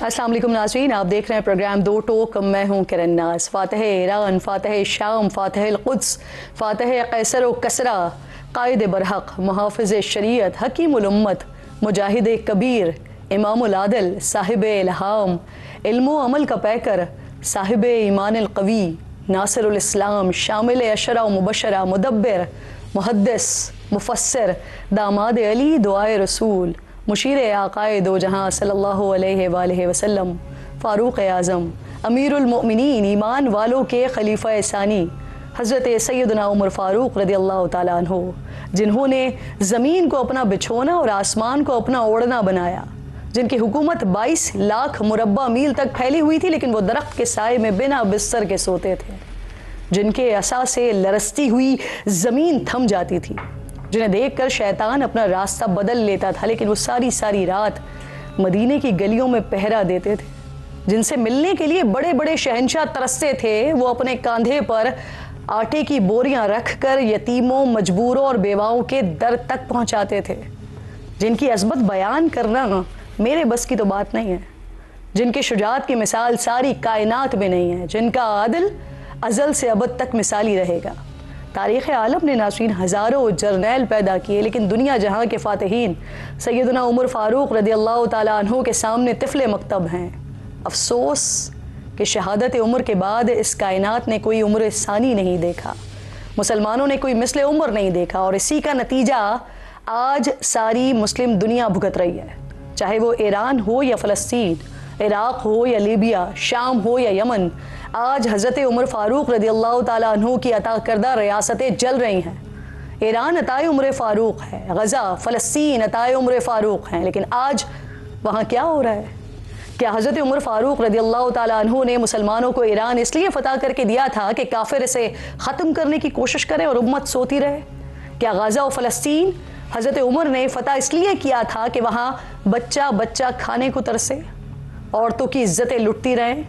अस्सलाम वालेकुम नाज़रीन, आप देख रहे हैं प्रोग्राम दो टोक। मैं हूँ किरण नाज। फ़ातिह ईरान, फ़ातिह शाम, फ़ातिह कुद्स, फ़ातिह कैसर व कसरा, कायद बरहक, मुहाफ़िज़ शरीयत, हकीमुल उम्मत, मुजाहिद कबीर, इमामुल आदिल, साहिब इल्हाम, इल्म व अमल का पैकर, साहिब ईमान कवी, नासिरुल इस्लाम, शामिल अशरा व मुबशरा, मुदब्बिर, मुहद्दिस, मुफस्सिर, दामाद अली, दुआए रसूल, मुशीर आकाए दो जहाँ सल्लल्लाहु अलैहि वसल्लम, फ़ारूक़ आज़म, अमीरुल मोमिनीन, ईमान वालों के खलीफा सानी, हज़रत सैयदना उमर फ़ारूक़ रज़ियल्लाहु ताला अन्हु, जिन्होंने ज़मीन को अपना बिछोना और आसमान को अपना ओढ़ना बनाया, जिनकी हुकूमत 22 लाख मुरब्बा मील तक फैली हुई थी, लेकिन वो दरख्त के साए में बिना बिस्तर के सोते थे, जिनके असा से लरसती हुई ज़मीन थम जाती थी, जिन्हें देखकर शैतान अपना रास्ता बदल लेता था, लेकिन वो सारी सारी रात मदीने की गलियों में पहरा देते थे, जिनसे मिलने के लिए बड़े बड़े शहंशाह तरसते थे। वो अपने कंधे पर आटे की बोरियां रखकर यतीमों, मजबूरों और बेवाओं के दर तक पहुंचाते थे, जिनकी अज़मत बयान करना मेरे बस की तो बात नहीं है, जिनकी शुजाअत की मिसाल सारी कायनात में नहीं है, जिनका आदिल अज़ल से अबद तक मिसाली रहेगा। तारीख़ आलम ने नाज़रीन हज़ारों जर्नैल पैदा किए, लेकिन दुनिया जहाँ के फ़ातिहीन सैयदना उमर फ़ारूक़ रज़ियल्लाहु ताला अन्हु के सामने तिफ़्ल मकतब हैं। अफ़सोस कि शहादत उमर के बाद इस कायनात ने कोई उम्र सानी नहीं देखा, मुसलमानों ने कोई मिस्ल उमर नहीं देखा, और इसी का नतीजा आज सारी मुस्लिम दुनिया भुगत रही है, चाहे वो ईरान हो या फ़लस्तीन, इराक़ हो या लीबिया, शाम हो या यमन। आज हज़रत उमर फ़ारूक़ रज़ियल्लाहु ताला अन्हु की अता करदा रियासतें जल रही हैं। ईरान अताए उमर फ़ारूक़ है, गज़ा फ़लस्तीन अताए उमर फ़ारूक़ हैं, लेकिन आज वहाँ क्या हो रहा है? क्या हज़रत उमर फ़ारूक़ रज़ियल्लाहु ताला अन्हु ने मुसलमानों को ईरान इसलिए फ़तह करके दिया था कि काफिर इसे ख़त्म करने की कोशिश करें और उम्मत सोती रहे? क्या गज़ा और फ़लस्तीन हज़रत उमर ने फ़तह इसलिए किया था कि वहाँ बच्चा बच्चा खाने को तरसे, औरतों की इज्जतें लुटती रहें,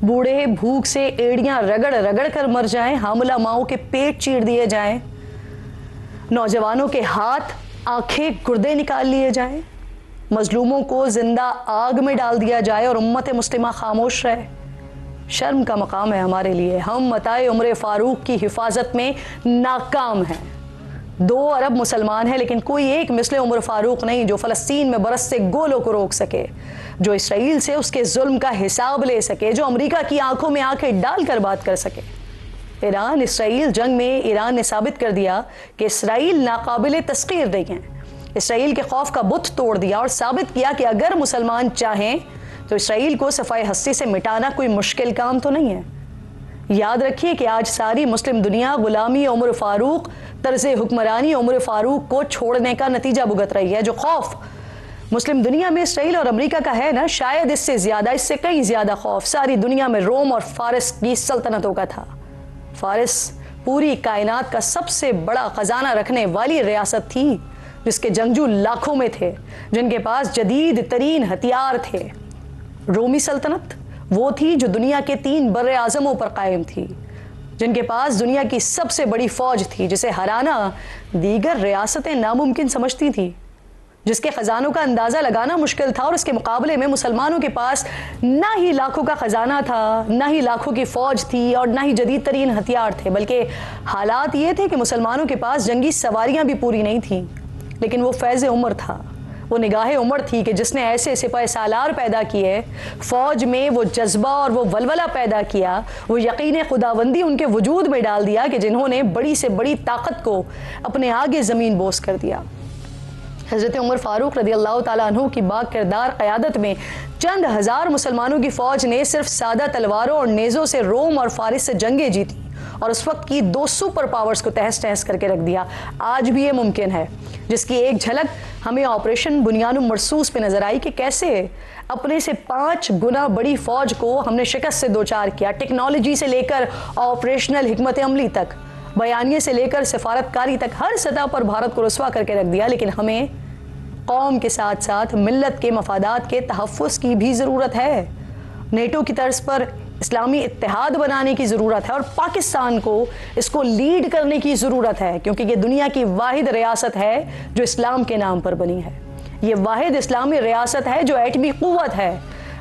बूढ़े भूख से एड़ियां रगड़ रगड़ कर मर जाएं, हामिला माओं के पेट चीर दिए जाएं, नौजवानों के हाथ आंखें गुर्दे निकाल लिए जाएं, मजलूमों को जिंदा आग में डाल दिया जाए और उम्मत मुस्लिमा खामोश रहे? शर्म का मकाम है हमारे लिए। हम अताए उमर फ़ारूक़ की हिफाजत में नाकाम हैं। 2 अरब मुसलमान हैं, लेकिन कोई एक मिस्ल उमर फ़ारूक़ नहीं जो फ़लस्तीन में बरसते गोलों को रोक सके, जो इसराइल से उसके जुल्म का हिसाब ले सके, जो अमेरिका की आंखों में आंखें डालकर बात कर सके। ईरान इसराइल जंग में ईरान ने साबित कर दिया कि इसराइल नाकाबिल तस्ख़ीर नहीं है। इसराइल के खौफ का बुत तोड़ दिया और साबित किया कि अगर मुसलमान चाहें तो इसराइल को सफ़ाए हस्ती से मिटाना कोई मुश्किल काम तो नहीं है। याद रखिए कि आज सारी मुस्लिम दुनिया गुलामी उमर फ़ारूक़, तर्ज़ हुक्मरानी उमर फ़ारूक़ को छोड़ने का नतीजा भुगत रही है। जो खौफ मुस्लिम दुनिया में इसराइल और अमेरिका का है ना, शायद इससे ज़्यादा, इससे कहीं ज़्यादा खौफ सारी दुनिया में रोम और फ़ारिस की सल्तनतों का था। फ़ारिस पूरी कायनात का सबसे बड़ा ख़जाना रखने वाली रियासत थी, जिसके जंगजू लाखों में थे, जिनके पास जदीद तरीन हथियार थे। रोमी सल्तनत वो थी जो दुनिया के 3 बर्रे आज़मों पर कायम थी, जिनके पास दुनिया की सबसे बड़ी फ़ौज थी, जिसे हराना दीगर रियासतें नामुमकिन समझती थी, जिसके ख़जानों का अंदाज़ा लगाना मुश्किल था, और इसके मुकाबले में मुसलमानों के पास ना ही लाखों का ख़जाना था, ना ही लाखों की फ़ौज थी, और ना ही जदीद तरीन हथियार थे, बल्कि हालात ये थे कि मुसलमानों के पास जंगी सवारियाँ भी पूरी नहीं थीं। लेकिन वो फैज़ उमर था, वो निगाह उमर थी कि जिसने ऐसे सिपाही सालार पैदा किए, फ़ौज में वो जज्बा और वो वलवला पैदा किया, वो यकीन खुदाबंदी उनके वजूद में डाल दिया कि जिन्होंने बड़ी से बड़ी ताकत को अपने आगे ज़मीन बोस कर दिया। हज़रत उमर फ़ारूक़ रज़ियल्लाहु ताला अन्हु की बाकिरदार क़यादत में चंद हज़ार मुसलमानों की फ़ौज ने सिर्फ सादा तलवारों और नेज़ों से रोम और फ़ारिस से जंगें जीती और उस वक्त की 2 सुपर पावर्स को तहस तहस करके रख दिया। आज भी ये मुमकिन है, जिसकी एक झलक हमें ऑपरेशन बुनियानुम मरसूस पे नजर आई कि कैसे अपने से 5 गुना बड़ी फ़ौज को हमने शिकस्त से दो चार किया। टेक्नोलॉजी से लेकर ऑपरेशनल हिकमत अमली तक, बयानिए से लेकर सिफारतकारी तक, हर सतह पर भारत को रुसवा करके रख दिया। लेकिन हमें कौम के साथ साथ मिल्लत के मफादात के तहफ़्फ़ुज़ की भी ज़रूरत है। नेटो की तर्ज पर इस्लामी इत्तेहाद बनाने की ज़रूरत है और पाकिस्तान को इसको लीड करने की ज़रूरत है, क्योंकि ये दुनिया की वाहिद रियासत है जो इस्लाम के नाम पर बनी है। ये वाहिद इस्लामी रियासत है जो एटमी क़ुव्वत है।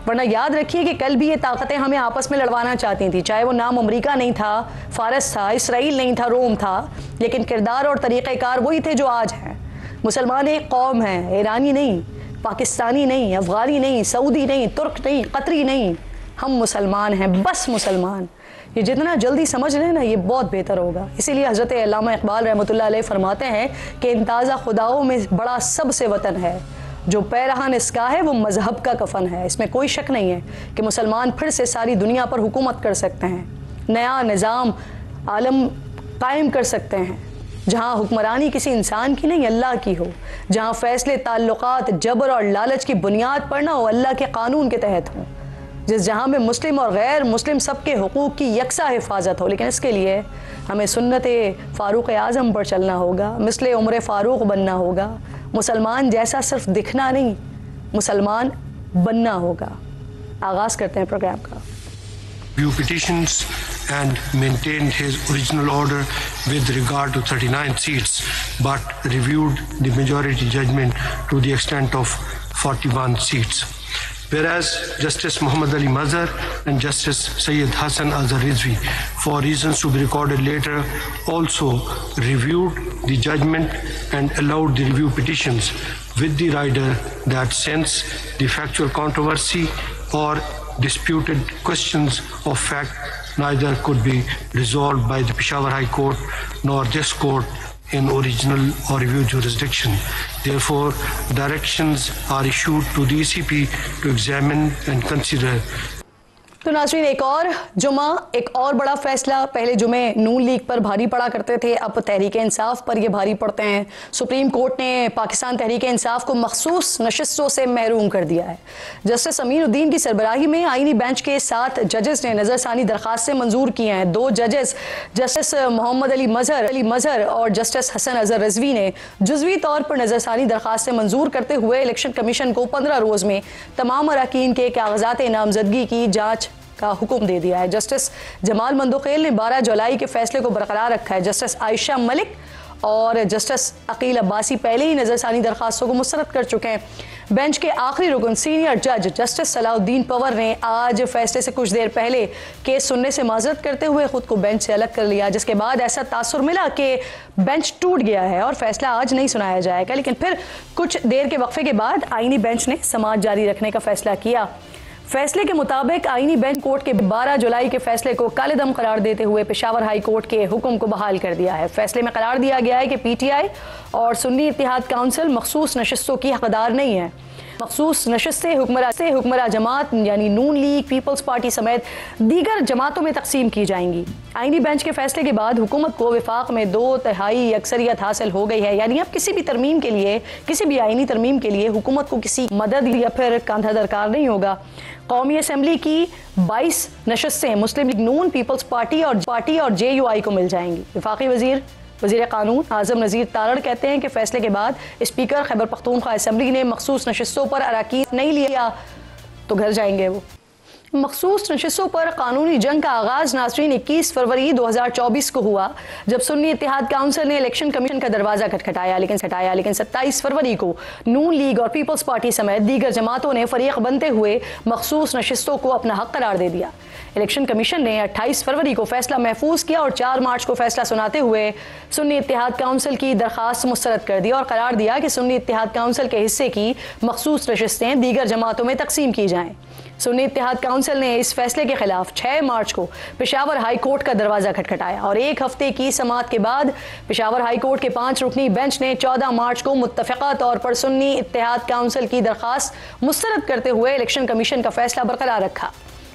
वरना याद रखिए कि कल भी ये ताकतें हमें आपस में लड़वाना चाहती थी, चाहे वो नाम अमेरिका नहीं था, फारस था, इसराइल नहीं था, रोम था, लेकिन किरदार और तरीक़ेकार वही थे जो आज हैं। मुसलमान एक कौम है, ईरानी नहीं, पाकिस्तानी नहीं, अफ़गानी नहीं, सऊदी नहीं, तुर्क नहीं, कतरी नहीं, हम मुसलमान हैं, बस मुसलमान। ये जितना जल्दी समझ लें ना, ये बहुत बेहतर होगा। इसीलिए हज़रत अल्लामा इक़बाल रहमतुल्लाह अलैह फरमाते हैं कि इंताज़ा खुदाओं में बड़ा सबसे वतन है, जो पैरहान इसका है वो मज़हब का कफन है। इसमें कोई शक नहीं है कि मुसलमान फिर से सारी दुनिया पर हुकूमत कर सकते हैं, नया निज़ाम आलम कायम कर सकते हैं, जहाँ हुक्मरानी किसी इंसान की नहीं अल्लाह की हो, जहाँ फ़ैसले ताल्लुकात जबर और लालच की बुनियाद पर ना हो, अल्लाह के कानून के तहत हों, जिस जहाँ में मुस्लिम और गैर मुस्लिम सबके हुकूक की यकसा हिफाजत हो। लेकिन इसके लिए हमें सुन्नत फ़ारूक आज़म पर चलना होगा, मिसले उम्र फ़ारूक बनना होगा। मुसलमान जैसा सिर्फ दिखना नहीं, मुसलमान बनना होगा। आगाज़ करते हैं प्रोग्राम का। Petitions and maintained his original order with regard to 39 seats, but reviewed the majority judgment to the extent of 41 seats. Whereas Justice Muhammad Ali Mazhar and Justice Sayyid Hassan Azhar Rizvi, for reasons to be recorded later, also reviewed the judgment and allowed the review petitions with the rider that since the factual controversy or disputed questions of fact neither could be resolved by the Peshawar High Court nor this court in original or review jurisdiction. Therefore, directions are issued to the ECP to examine and consider. तो नाज़रीन, एक और जुमा, एक और बड़ा फैसला। पहले जुमे नून लीग पर भारी पड़ा करते थे, अब तहरीक इंसाफ पर ये भारी पड़ते हैं। सुप्रीम कोर्ट ने पाकिस्तान तहरीक इंसाफ को मखसूस नशिस्तों से महरूम कर दिया है। जस्टिस अमीनुद्दीन की सरबराही में आईनी बेंच के 7 जजेस ने नज़रसानी दरख्वास्तें मंजूर की हैं। 2 जजेस जस्टिस मोहम्मद अली मजहर और जस्टिस हसन अजहर रिजवी ने जुज़वी तौर पर नज़रसानी दरख्वास्तें मंजूर करते हुए इलेक्शन कमीशन को 15 रोज़ में तमाम अरकान के कागजात नामजदगी की जाँच का हुक्म दे दिया है। जस्टिस जमाल मंदोखेल ने 12 जुलाई के फैसले को बरकरार रखा है। जस्टिस आयशा मलिक और जस्टिस अकील अब्बासी पहले ही नज़रसानी दरख्वास्तों को मुस्तरद कर चुके हैं। बेंच के आखिरी रुकन सीनियर जज जस्टिस सलाउद्दीन पवर ने आज फैसले से कुछ देर पहले केस सुनने से माजरत करते हुए खुद को बेंच से अलग कर लिया, जिसके बाद ऐसा तासुर मिला कि बेंच टूट गया है और फैसला आज नहीं सुनाया जाएगा। लेकिन फिर कुछ देर के वक्फे के बाद आईनी बेंच ने समाअत जारी रखने का फैसला किया। फैसले के मुताबिक आईनी बेंच कोर्ट के 12 जुलाई के फैसले को कालेदम करार देते हुए पेशावर हाई कोर्ट के हुक्म को बहाल कर दिया है। फैसले में करार दिया गया है कि पीटीआई और सुन्नी इत्तेहाद काउंसिल मखसूस नशिस्तों की हकदार नहीं है। मखसूस नशिस्तें हुक्मरा जमात यानी नून लीग, पीपल्स पार्टी समेत दीगर जमातों में तकसीम की जाएंगी। आईनी बेंच के फैसले के बाद हुकूमत को विफाक में 2/3 अक्सरियत हासिल हो गई है। यानी अब किसी भी तरमीम के लिए, किसी भी आईनी तरमीम के लिए हुकूमत को किसी मदद या फिर कांधा दरकार नहीं होगा। कौमी असम्बली की 22 नशिस्तें मुस्लिम लीग नून, पीपल्स पार्टी और JUI को मिल जाएंगी। वफाकी वज़ीर कानून आज़म नज़ीर तारड़ कहते हैं कि फैसले के बाद स्पीकर खैबर पख्तूनख्वा असम्बली ने मखसूस नशिस्तों पर अराकीन नहीं लिया तो घर जाएंगे। वो मखसूस नशिस्तों पर कानूनी जंग का आगाज़ नाज़रीन 21 फरवरी 2024 को हुआ, जब सुन्नी इत्तेहाद काउंसिल ने इलेक्शन कमीशन का दरवाज़ा खटखटाया। लेकिन 27 फरवरी को नून लीग और पीपल्स पार्टी समेत दीगर जमातों ने फरीक बनते हुए मखसूस नशिस्तों को अपना हक करार दे दिया। इलेक्शन कमीशन ने 28 फरवरी को फैसला महफूज किया और 4 मार्च को फैसला सुनाते हुए सुन्नी इत्तेहाद काउंसिल की दरख्वास्त मुस्तरद कर दी और करार दिया कि सुन्नी इत्तेहाद काउंसिल के हिस्से की मखसूस नशिस्तें दीगर जमातों में तकसीम की जाएँ। सुन्नी इत्तेहाद काउंसिल ने इस फैसले के खिलाफ 6 मार्च को पेशावर हाई कोर्ट का दरवाज़ा खटखटाया और 1 हफ्ते की समाअत के बाद पेशावर हाई कोर्ट के 5 रुकनी बेंच ने 14 मार्च को मुत्तफ़िक़ा तौर पर सुन्नी इत्तेहाद काउंसिल की दरख्वास्त मुस्तरद करते हुए इलेक्शन कमीशन का फैसला बरकरार रखा।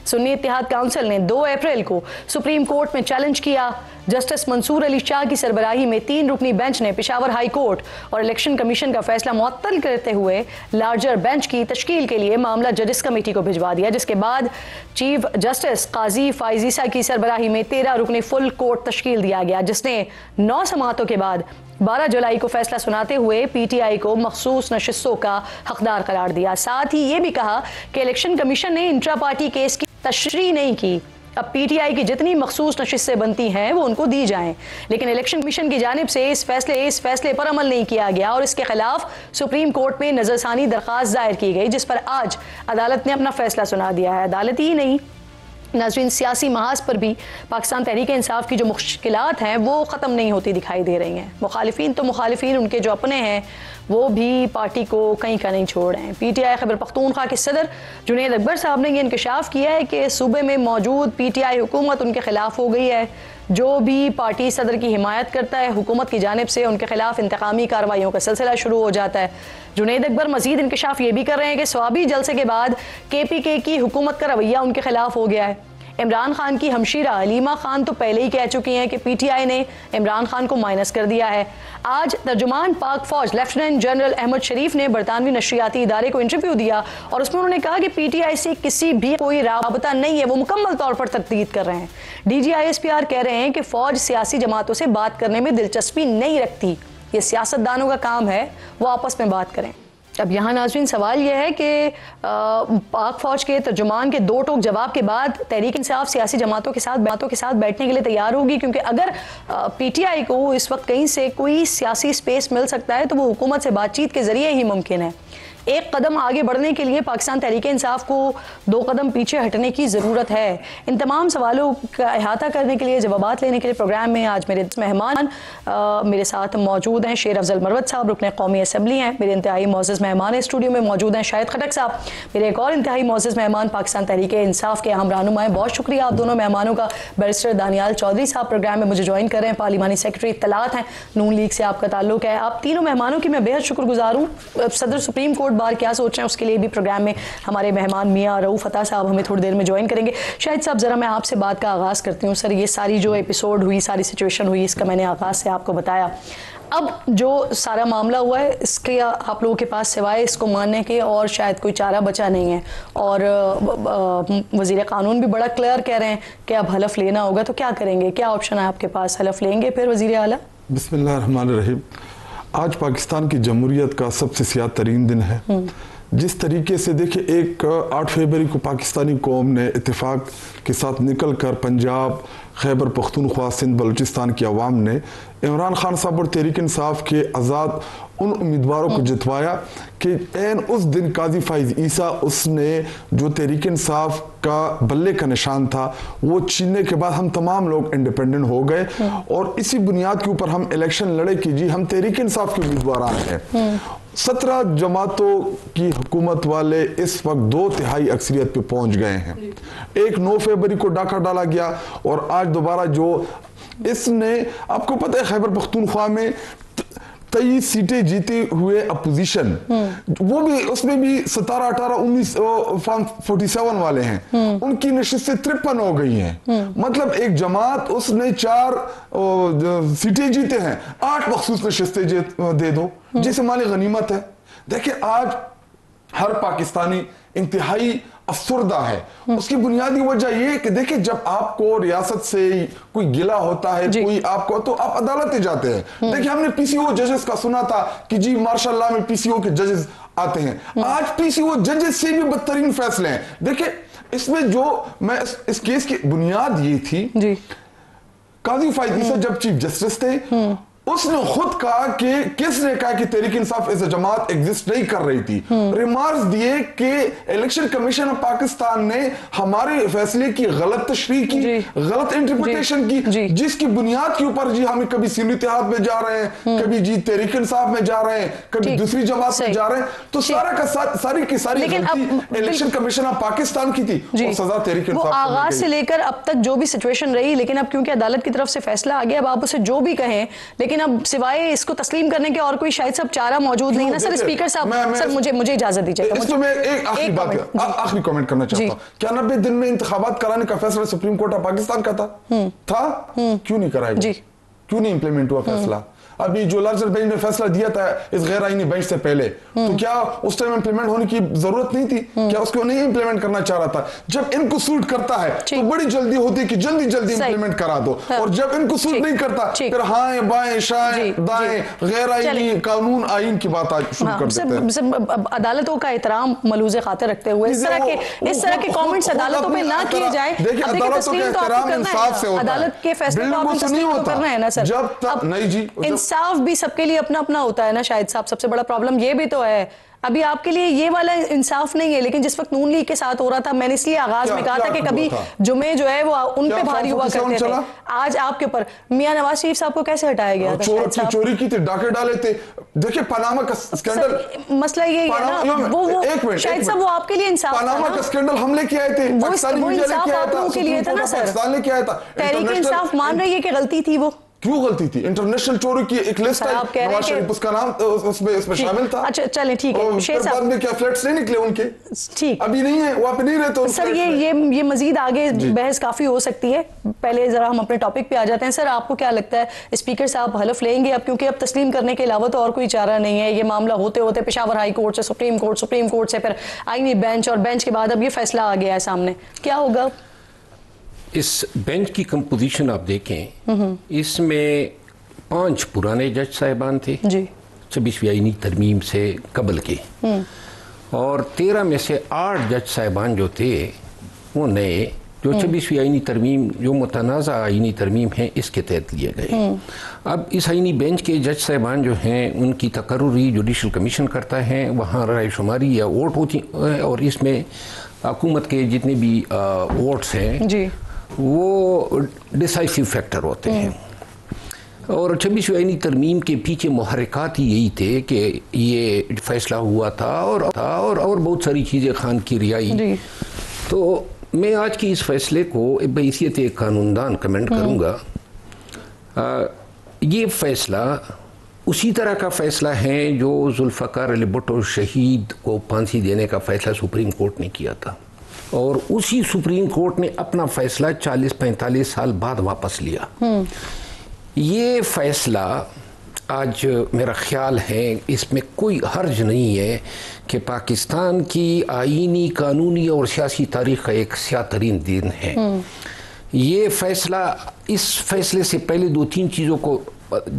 सुन्नी इत्तेहाद काउंसिल ने 2 अप्रैल को सुप्रीम कोर्ट में चैलेंज किया। जस्टिस मंसूर अली शाह की सरबराही में 3 रुकनी बेंच ने पेशावर हाई कोर्ट और इलेक्शन कमीशन का फैसला मुअत्तल करते हुए लार्जर बेंच की तश्कील के लिए मामला जजेस कमेटी को भिजवा दिया, जिसके बाद चीफ जस्टिस काजी फाइजीसा की सरबराही में 13 रुकनी फुल कोर्ट तश्कील दिया गया, जिसने 9 समाअतों के बाद 12 जुलाई को फैसला सुनाते हुए पीटीआई को मखसूस नशिस्तों का हकदार करार दिया। साथ ही ये भी कहा कि इलेक्शन कमीशन ने इंट्रा पार्टी केस की तशरीह नहीं की। अब PTI की जितनी मखसूस नशिस्तें बनती हैं वो उनको दी जाएं, लेकिन इलेक्शन कमीशन की जानिब से इस फैसले पर अमल नहीं किया गया और इसके खिलाफ सुप्रीम कोर्ट में नजरसानी दरख्वास्त दायर की गई, जिस पर आज अदालत ने अपना फैसला सुना दिया है। अदालत ही नहीं, नाज़रीन, सियासी महाज पर भी पाकिस्तान तहरीक इंसाफ की जो मुश्किलात हैं वो ख़त्म नहीं होती दिखाई दे रही हैं। मुखालिफिन तो मुखालिफिन, उनके जो अपने हैं वो भी पार्टी को कहीं का नहीं छोड़ रहे हैं। PTI खैबर पख्तूनख्वा के सदर जुनैद अकबर साहब ने यह इंकशाफ किया है कि सूबे में मौजूद PTI हुकूमत उनके खिलाफ हो गई है। जो भी पार्टी सदर की हिमायत करता है हुकूमत की जानिब से उनके खिलाफ इंतकामी कार्रवाइयों का सिलसिला शुरू हो जाता है। जुनैद अकबर मजीद इंकशाफ ये भी कर रहे हैं कि स्वाबी जलसे के बाद KPK की हुकूमत का रवैया उनके खिलाफ हो गया है। इमरान खान की हमशीरा हलीमा खान तो पहले ही कह चुकी हैं कि PTI ने इमरान खान को माइनस कर दिया है। आज तर्जुमान पाक फौज लेफ्टिनेंट जनरल अहमद शरीफ ने बरतानवी नशरियाती इदारे को इंटरव्यू दिया और उसमें उन्होंने कहा कि PTI से किसी भी कोई राबता नहीं है, वो मुकम्मल तौर पर तकदीद कर रहे हैं। DG ISPR कह रहे हैं कि फौज सियासी जमातों से बात करने में दिलचस्पी नहीं रखती, ये सियासतदानों का काम है, वो आपस में बात करें। अब यहाँ नाज़रीन सवाल यह है कि पाक फौज के तर्जुमान के दो टोक जवाब के बाद तहरीक इंसाफ सियासी जमातों के साथ बैठने के लिए तैयार होगी, क्योंकि अगर PTI को इस वक्त कहीं से कोई सियासी स्पेस मिल सकता है तो वो हुकूमत से बातचीत के ज़रिए ही मुमकिन है। एक कदम आगे बढ़ने के लिए पाकिस्तान तहरीक इंसाफ को 2 कदम पीछे हटने की ज़रूरत है। इन तमाम सवालों का अहाता करने के लिए, जवाबात लेने के लिए प्रोग्राम में आज मेरे मेहमान मेरे साथ मौजूद हैं। शेर अफजल मरवत साहब रुकन कौमी असम्बली हैं, मेरे इंतहाई मोअज़्ज़ज़ मेहमान स्टूडियो में मौजूद हैं। शाहिद खटक साहब मेरे एक और इंतहाई मोअज़्ज़ज़ मेहमान पाकिस्तान तहरीक इंसाफ के अहम रहनुमा हैं। बहुत शुक्रिया आप दोनों मेहमानों का। बैरिस्टर दानियाल चौधरी साहब प्रोग्राम में मुझे ज्वाइन कर रहे हैं, पार्लिमानी सेक्रेटरी इत्तलात हैं, नून लीग से आपका ताल्लुक है। आप तीनों मेहमानों की मैं बेहद शुक्रगुजार हूँ। सदर सुप्रीम कोर्ट बार क्या सोच रहे हैं उसके लिए भी प्रोग्राम में हमारे मेहमान मियां रऊफ अता साहब हमें थोड़ी देर में ज्वाइन करेंगे। शाहिद साहब, ज़रा मैं आपसे बात का आगाज़ करती हूँ। सर, ये सारी जो एपिसोड हुई, सारी सिचुएशन हुई, इसका मैंने आगाज़ से आपको बताया। अब जो सारा मामला हुआ है इसके आप लोगों के पास सिवाय इसको मानने के और शायद कोई चारा बचा नहीं है, और वज़ीर कानून भी बड़ा क्लियर कह रहे हैं कि अब हलफ लेना होगा, तो क्या करेंगे? क्या ऑप्शन है आपके पास? हलफ लेंगे फिर वज़ीर आला? बिस्मिल्लाहिर्रहमानिर्रहीम। आज पाकिस्तान की जमहूरियत का सबसे सियाह तरीन दिन है। जिस तरीके से देखिए, एक 8 फरवरी को पाकिस्तानी कौम ने इत्तेफाक के साथ निकल कर पंजाब, खैबर पख्तूनख्वा, सिंध, बलूचिस्तान की आवाम ने इमरान खान साहब और तहरीक इंसाफ के आज़ाद उन उम्मीदवारों को जितवाया कि एन उस दिन काजी फाइज ईसा, उसने जो तहरीक इंसाफ का बल्ले का निशान था वो छीनने के बाद हम तमाम लोग इंडिपेंडेंट हो गए, और इसी बुनियाद के ऊपर हम इलेक्शन लड़े कि जी हम तहरीक इंसाफ के उम्मीदवार हैं। 17 जमातों की हुकूमत वाले इस वक्त 2/3 अक्सरियत पे पहुंच गए हैं। एक 9 फरवरी को डाका डाला गया और आज दोबारा जो इसने, आपको पता है खैबर पख्तूनख्वा में 23 सीटें जीते हुए अपोजिशन, वो भी उसमें भी 17, 18, 19 फॉर्म 47 वाले हैं, उनकी नशिस्तें 53 हो गई हैं। मतलब एक जमात उसने 4 सीटें जीते हैं, 8 मखसूस नशिस्तें दे दो, जिसे माली गनीमत है। देखिए, आज हर पाकिस्तानी इंतहाई अफसरदा है। उसकी बुनियादी वजह यह कि देखिए, जब आपको रियासत से कोई गिला होता है, कोई आपको, तो आप अदालतें जाते हैं। देखिए, हमने PCO जजेस का सुना था कि जी मार्शाअल्लाह में PCO के जजेस आते हैं। आज PCO जजेस से भी बदतरीन फैसले हैं। देखिए, इसमें जो मैं इस केस की बुनियाद ये थी जी, काजी फाइज ईसा जब चीफ जस्टिस थे, उसने खुद कहा कि किसने कहा कि Tehreek Insaf as a Jamaat exist नहीं कर रही थी। रिमार्क्स दिए कि इलेक्शन कमीशन ऑफ पाकिस्तान ने हमारे फैसले की गलत तशरीह की, गलत इंटरप्रिटेशन की, जिसकी बुनियाद के ऊपर जी हम कभी सिंध इत्तेहाद में जा रहे हैं, कभी जी तहरीक इंसाफ में जा रहे हैं, कभी दूसरी जमात में जा रहे हैं। तो सारा का सारी की सारी इलेक्शन कमीशन ऑफ पाकिस्तान की थी और सजा तहरीक इंसाफ। आगाज से लेकर अब तक जो भी सिचुएशन रही, लेकिन अब क्योंकि अदालत की तरफ से फैसला आ गया, अब आप उसे जो भी कहें, लेकिन अब सिवाय इसको तस्लीम करने के और कोई शायद सब चारा मौजूद नहीं ना। सर, स्पीकर साहब, सर मुझे इजाजत दीजिएगा। इसमें मैं एक आखिरी बात, आखिरी कमेंट करना चाहता हूं। क्या 90 दिन में इंतखाबात कराने का फैसला सुप्रीम कोर्ट ऑफ पाकिस्तान का था? क्यों नहीं कराया? क्यों नहीं इंप्लीमेंट हुआ फैसला? अभी जो लार्जर बेंच ने फैसला दिया था इस गैर आईनी बेंच से पहले, तो क्या उस टाइम इंप्लीमेंट होने की जरूरत नहीं थी? क्या उसको नहीं इंप्लीमेंट करना चाह रहा था? जब इनको सूट करता है तो बड़ी जल्दी होती है कि जल्दी जल्दी इंप्लीमेंट करा दो, और जब इनको सूट नहीं करता फिर हाएं बाएं शाएं दाएं गैर आईनी कानून आईन की बात आज शुरू कर देते हैं। अदालतों का एहतराम मलूज़े खातिर रखते हुए इस तरह के कमेंट्स अदालतों पे ना किए जाए। देखिए अदालतों के एहतराम इंसाफ से होता है, अदालत के फैसले को आप तस्लीम तो करना है ना सर। जब तक नहीं जी, इंसाफ भी सबके लिए अपना अपना होता है ना शायद साहब। सबसे बड़ा प्रॉब्लम ये भी तो है, अभी आपके लिए ये वाला इंसाफ नहीं है, लेकिन जिस वक्त नून लीग के साथ हो रहा था, मैंने इसलिए आगाज में कहा था कि कभी जुमे जो है वो उन पे भारी हुआ करते थे, आज आपके ऊपर मियां नवाज शरीफ साहब को कैसे हटाया गया था? चोरी की थी, डाके डाले थे। देखिए पनामा का स्कैंडल, मसला ये है ना, वो शायद साहब वो आपके लिए इंसाफ, पनामा का स्कैंडल हम लेके आए थे, पाकिस्तानी मीडिया लेके आया था, के लिए था ना सर, पाकिस्तान लेके आया था। तहरीक इंसाफ मान रही है कि गलती थी, वो क्यों गलती थी? इंटरनेशनल चोरी की एक लिस्ट है, नवाज शरीफ उसका नाम उसमें शामिल था। अच्छा चलें ठीक है, शेर साहब बाद में क्या फ्लैट्स नहीं निकले उनके? ठीक अभी नहीं है, वहां पे नहीं रहते सर। ये मजीद आगे बहस काफी हो सकती है, पहले जरा हम अपने टॉपिक पे आ जाते हैं। सर आपको क्या लगता है स्पीकर साहब हलफ लेंगे अब? क्योंकि अब तस्लीम करने के अलावा तो और कोई चारा नहीं है। ये मामला होते होते पेशावर हाई कोर्ट से सुप्रीम कोर्ट से फिर आईनी बेंच, और बेंच के बाद अब ये फैसला आ गया है सामने, क्या होगा? इस बेंच की कंपोजिशन आप देखें, इसमें 5 पुराने जज साहिबान थे जी, 26वीं आईनी तरमीम से कबल के, और 13 में से 8 जज साहिबान जो थे वो नए, जो 26वीं आईनी तरमीम जो मुतनाज़ा आईनी तरमीम है इसके तहत लिए गए। अब इस आईनी बेंच के जज साहिबान जो हैं उनकी तकर्रुरी जुडिशल कमीशन करता है, वहाँ राय शुमारी या वोट होती है, और इसमें हुकूमत के जितने भी वोट्स हैं जी वो डिसाइसिव फैक्टर होते हैं। और 26वीं आईनी तरमीम के पीछे मुहर्रिकात ही यही थे कि ये फैसला हुआ था और बहुत सारी चीज़ें, खान की रिहाई। तो मैं आज की इस फैसले को बहैसियत एक कानूनदान कमेंट करूँगा। ये फैसला उसी तरह का फैसला है जो जुल्फ़िकार अली भुट्टो शहीद को फांसी देने का फैसला सुप्रीम कोर्ट ने किया था, और उसी सुप्रीम कोर्ट ने अपना फैसला 40-45 साल बाद वापस लिया। ये फैसला आज मेरा ख्याल है इसमें कोई हर्ज नहीं है कि पाकिस्तान की आईनी, कानूनी और सियासी तारीख का एक स्याह तरीन दिन है। ये फैसला, इस फैसले से पहले 2-3 चीज़ों को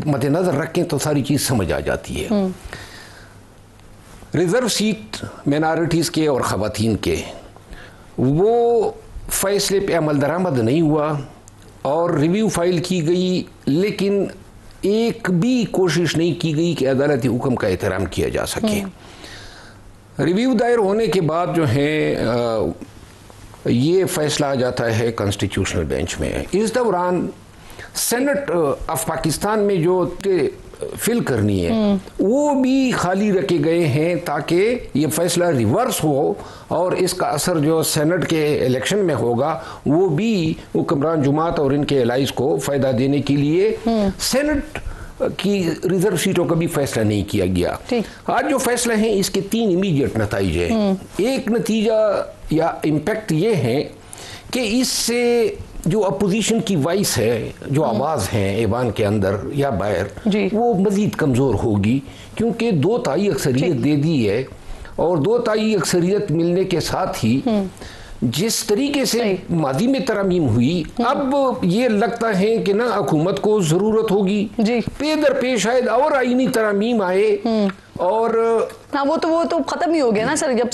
मद्देनज़र रखें तो सारी चीज़ समझ आ जाती है। रिज़र्व सीट माइनॉरिटीज़ के और ख़वातीन के, वो फैसले पे अमल दरामद नहीं हुआ और रिव्यू फाइल की गई, लेकिन एक भी कोशिश नहीं की गई कि अदालती हुक्म का एहतराम किया जा सके। रिव्यू दायर होने के बाद जो है ये फैसला आ जाता है कॉन्स्टिट्यूशनल बेंच में। इस दौरान सेनेट ऑफ पाकिस्तान में जो फिल करनी है वो भी खाली रखे गए हैं ताकि ये फैसला रिवर्स हो और इसका असर जो सेनेट के इलेक्शन में होगा वो भी हुक्मरान जमात और इनके एलाइज को फ़ायदा देने के लिए सेनेट की रिजर्व सीटों का भी फैसला नहीं किया गया। आज जो फैसला है इसके 3 इमीडिएट नतीज हैं। एक नतीजा या इम्पैक्ट ये है कि इससे जो अपोजिशन की वॉइस है, जो आवाज़ है ऐवान के अंदर या बाहर, वो मज़ीद कमज़ोर होगी, क्योंकि 2/3 अक्सरियत दे दी है, और 2/3 अक्सरियत मिलने के साथ ही जिस तरीके से मादी में तरमीम हुई, अब ये लगता है कि ना हुकूमत को ज़रूरत होगी पे दर पे शायद और आईनी तरमीम आए, और हाँ वो तो खत्म ही हो गया ना सर। जब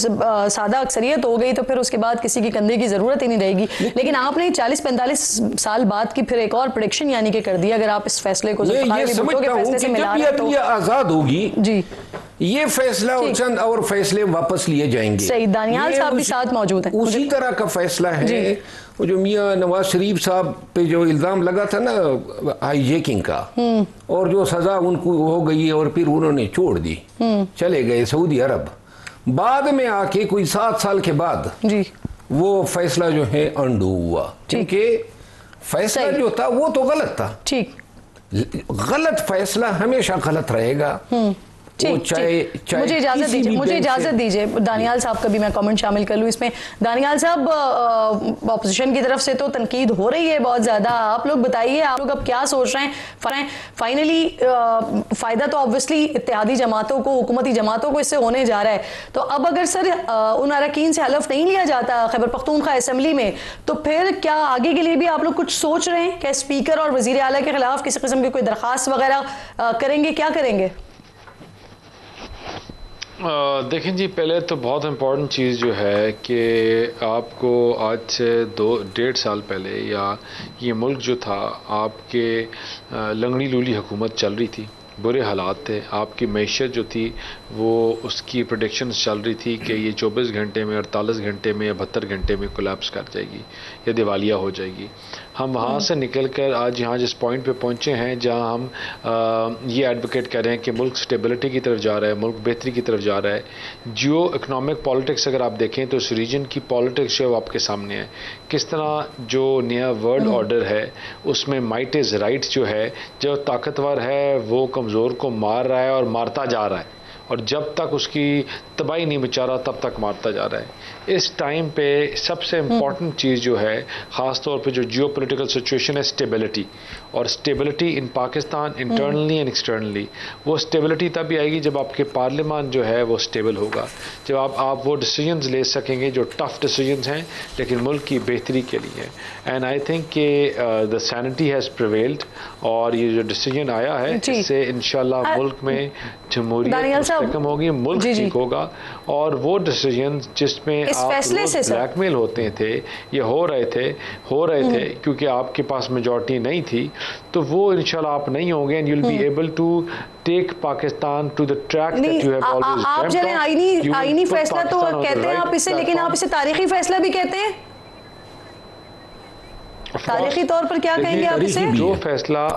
सादा अक्सरियत हो गई तो फिर उसके बाद किसी की कंधे की जरूरत ही नहीं रहेगी। लेकिन आपने 40-45 साल बाद की फिर एक और प्रेडिक्शन यानी कि कर दिया, अगर आप इस फैसले को तो ये आजाद होगी जी, ये फैसला और चंद और फैसले वापस लिए जाएंगे। सही, दानियाल साहब भी साथ मौजूद हैं। उसी तरह का फैसला है वो जो मियां नवाज शरीफ साहब पे जो इल्ज़ाम लगा था ना हाईजैकिंग का, और जो सज़ा उनको हो गई और फिर उन्होंने छोड़ दी, चले गए सऊदी अरब। बाद में आके कोई 7 साल के बाद वो फैसला जो है अंडू हुआ, क्योंकि फैसला जो था वो तो गलत था। ठीक, गलत फैसला हमेशा गलत रहेगा। मुझे इजाजत दीजिए दानियाल साहब का भी मैं कमेंट शामिल कर लूँ इसमें। दानियाल साहब, ऑपोजिशन की तरफ से तो तनकीद हो रही है बहुत ज्यादा, आप लोग बताइए आप लोग अब क्या सोच रहे हैं? फाइनली फायदा तो ऑब्वियसली इत्तेहादी जमातों को, हुकूमती जमातों को इससे होने जा रहा है, तो अब अगर सर उन अरकान से हलफ नहीं लिया जाता खैबर पख्तूनख्वा असेंबली में, तो फिर क्या आगे के लिए भी आप लोग कुछ सोच रहे हैं? क्या स्पीकर और वजीर आला के खिलाफ किसी किस्म की कोई दरखास्त वगैरह करेंगे? क्या करेंगे? देखें जी, पहले तो बहुत इम्पॉर्टेंट चीज़ जो है कि आपको आज से 2-1.5 साल पहले या ये मुल्क जो था आपके लंगड़ी लूली हुकूमत चल रही थी, बुरे हालात थे, आपकी मैशत जो थी वो उसकी प्रेडिक्शंस चल रही थी कि ये 24 घंटे में, 48 घंटे में या 72 घंटे में कोलैप्स कर जाएगी या दिवालिया हो जाएगी। हम वहाँ से निकल कर आज यहाँ जिस पॉइंट पे पहुँचे हैं जहाँ हम ये एडवोकेट कर रहे हैं कि मुल्क स्टेबिलिटी की तरफ जा रहा है, मुल्क बेहतरी की तरफ जा रहा है। जियो इकनॉमिक पॉलिटिक्स अगर आप देखें तो इस रीजन की पॉलिटिक्स जो आपके सामने है, किस तरह जो नया वर्ल्ड ऑर्डर है उसमें माइट इज़ राइट जो है, जो ताकतवर है वो कमज़ोर को मार रहा है और मारता जा रहा है, और जब तक उसकी तबाही नहीं मचा रहा तब तक मारता जा रहा है। इस टाइम पे सबसे इम्पॉर्टेंट चीज़ जो है ख़ास तौर पे जो जियो पोलिटिकल सिचुएशन है, स्टेबिलिटी, और stability in Pakistan internally and externally. वो स्टेबिलिटी तभी आएगी जब आपके पार्लियामान जो है वो स्टेबल होगा, जब आप वो डिसीजंस ले सकेंगे जो टफ डिसीजंस हैं लेकिन मुल्क की बेहतरी के लिए। एंड आई थिंक कि द सैनिटी हैज़ प्रिवेल्ड, और ये जो डिसीजन आया है इससे इंशाल्लाह मुल्क में जमहूरियत कम होगी, मुल्क ठीक होगा। और वो डिसीजन जिसमें आप ब्लैकमेल होते थे, ये हो रहे थे क्योंकि आपके पास मेजॉरिटी नहीं थी, तो वो इंशाल्लाह आप नहीं होंगे, and you will be able to take Pakistan to the track that you have always. आप चले आईनी फैसला तो कहते हैं आप इसे, लेकिन आप इसे तारीखी फैसला भी कहते हैं। तारीखी तौर पर क्या कहेंगे आप इसे? जो फैसला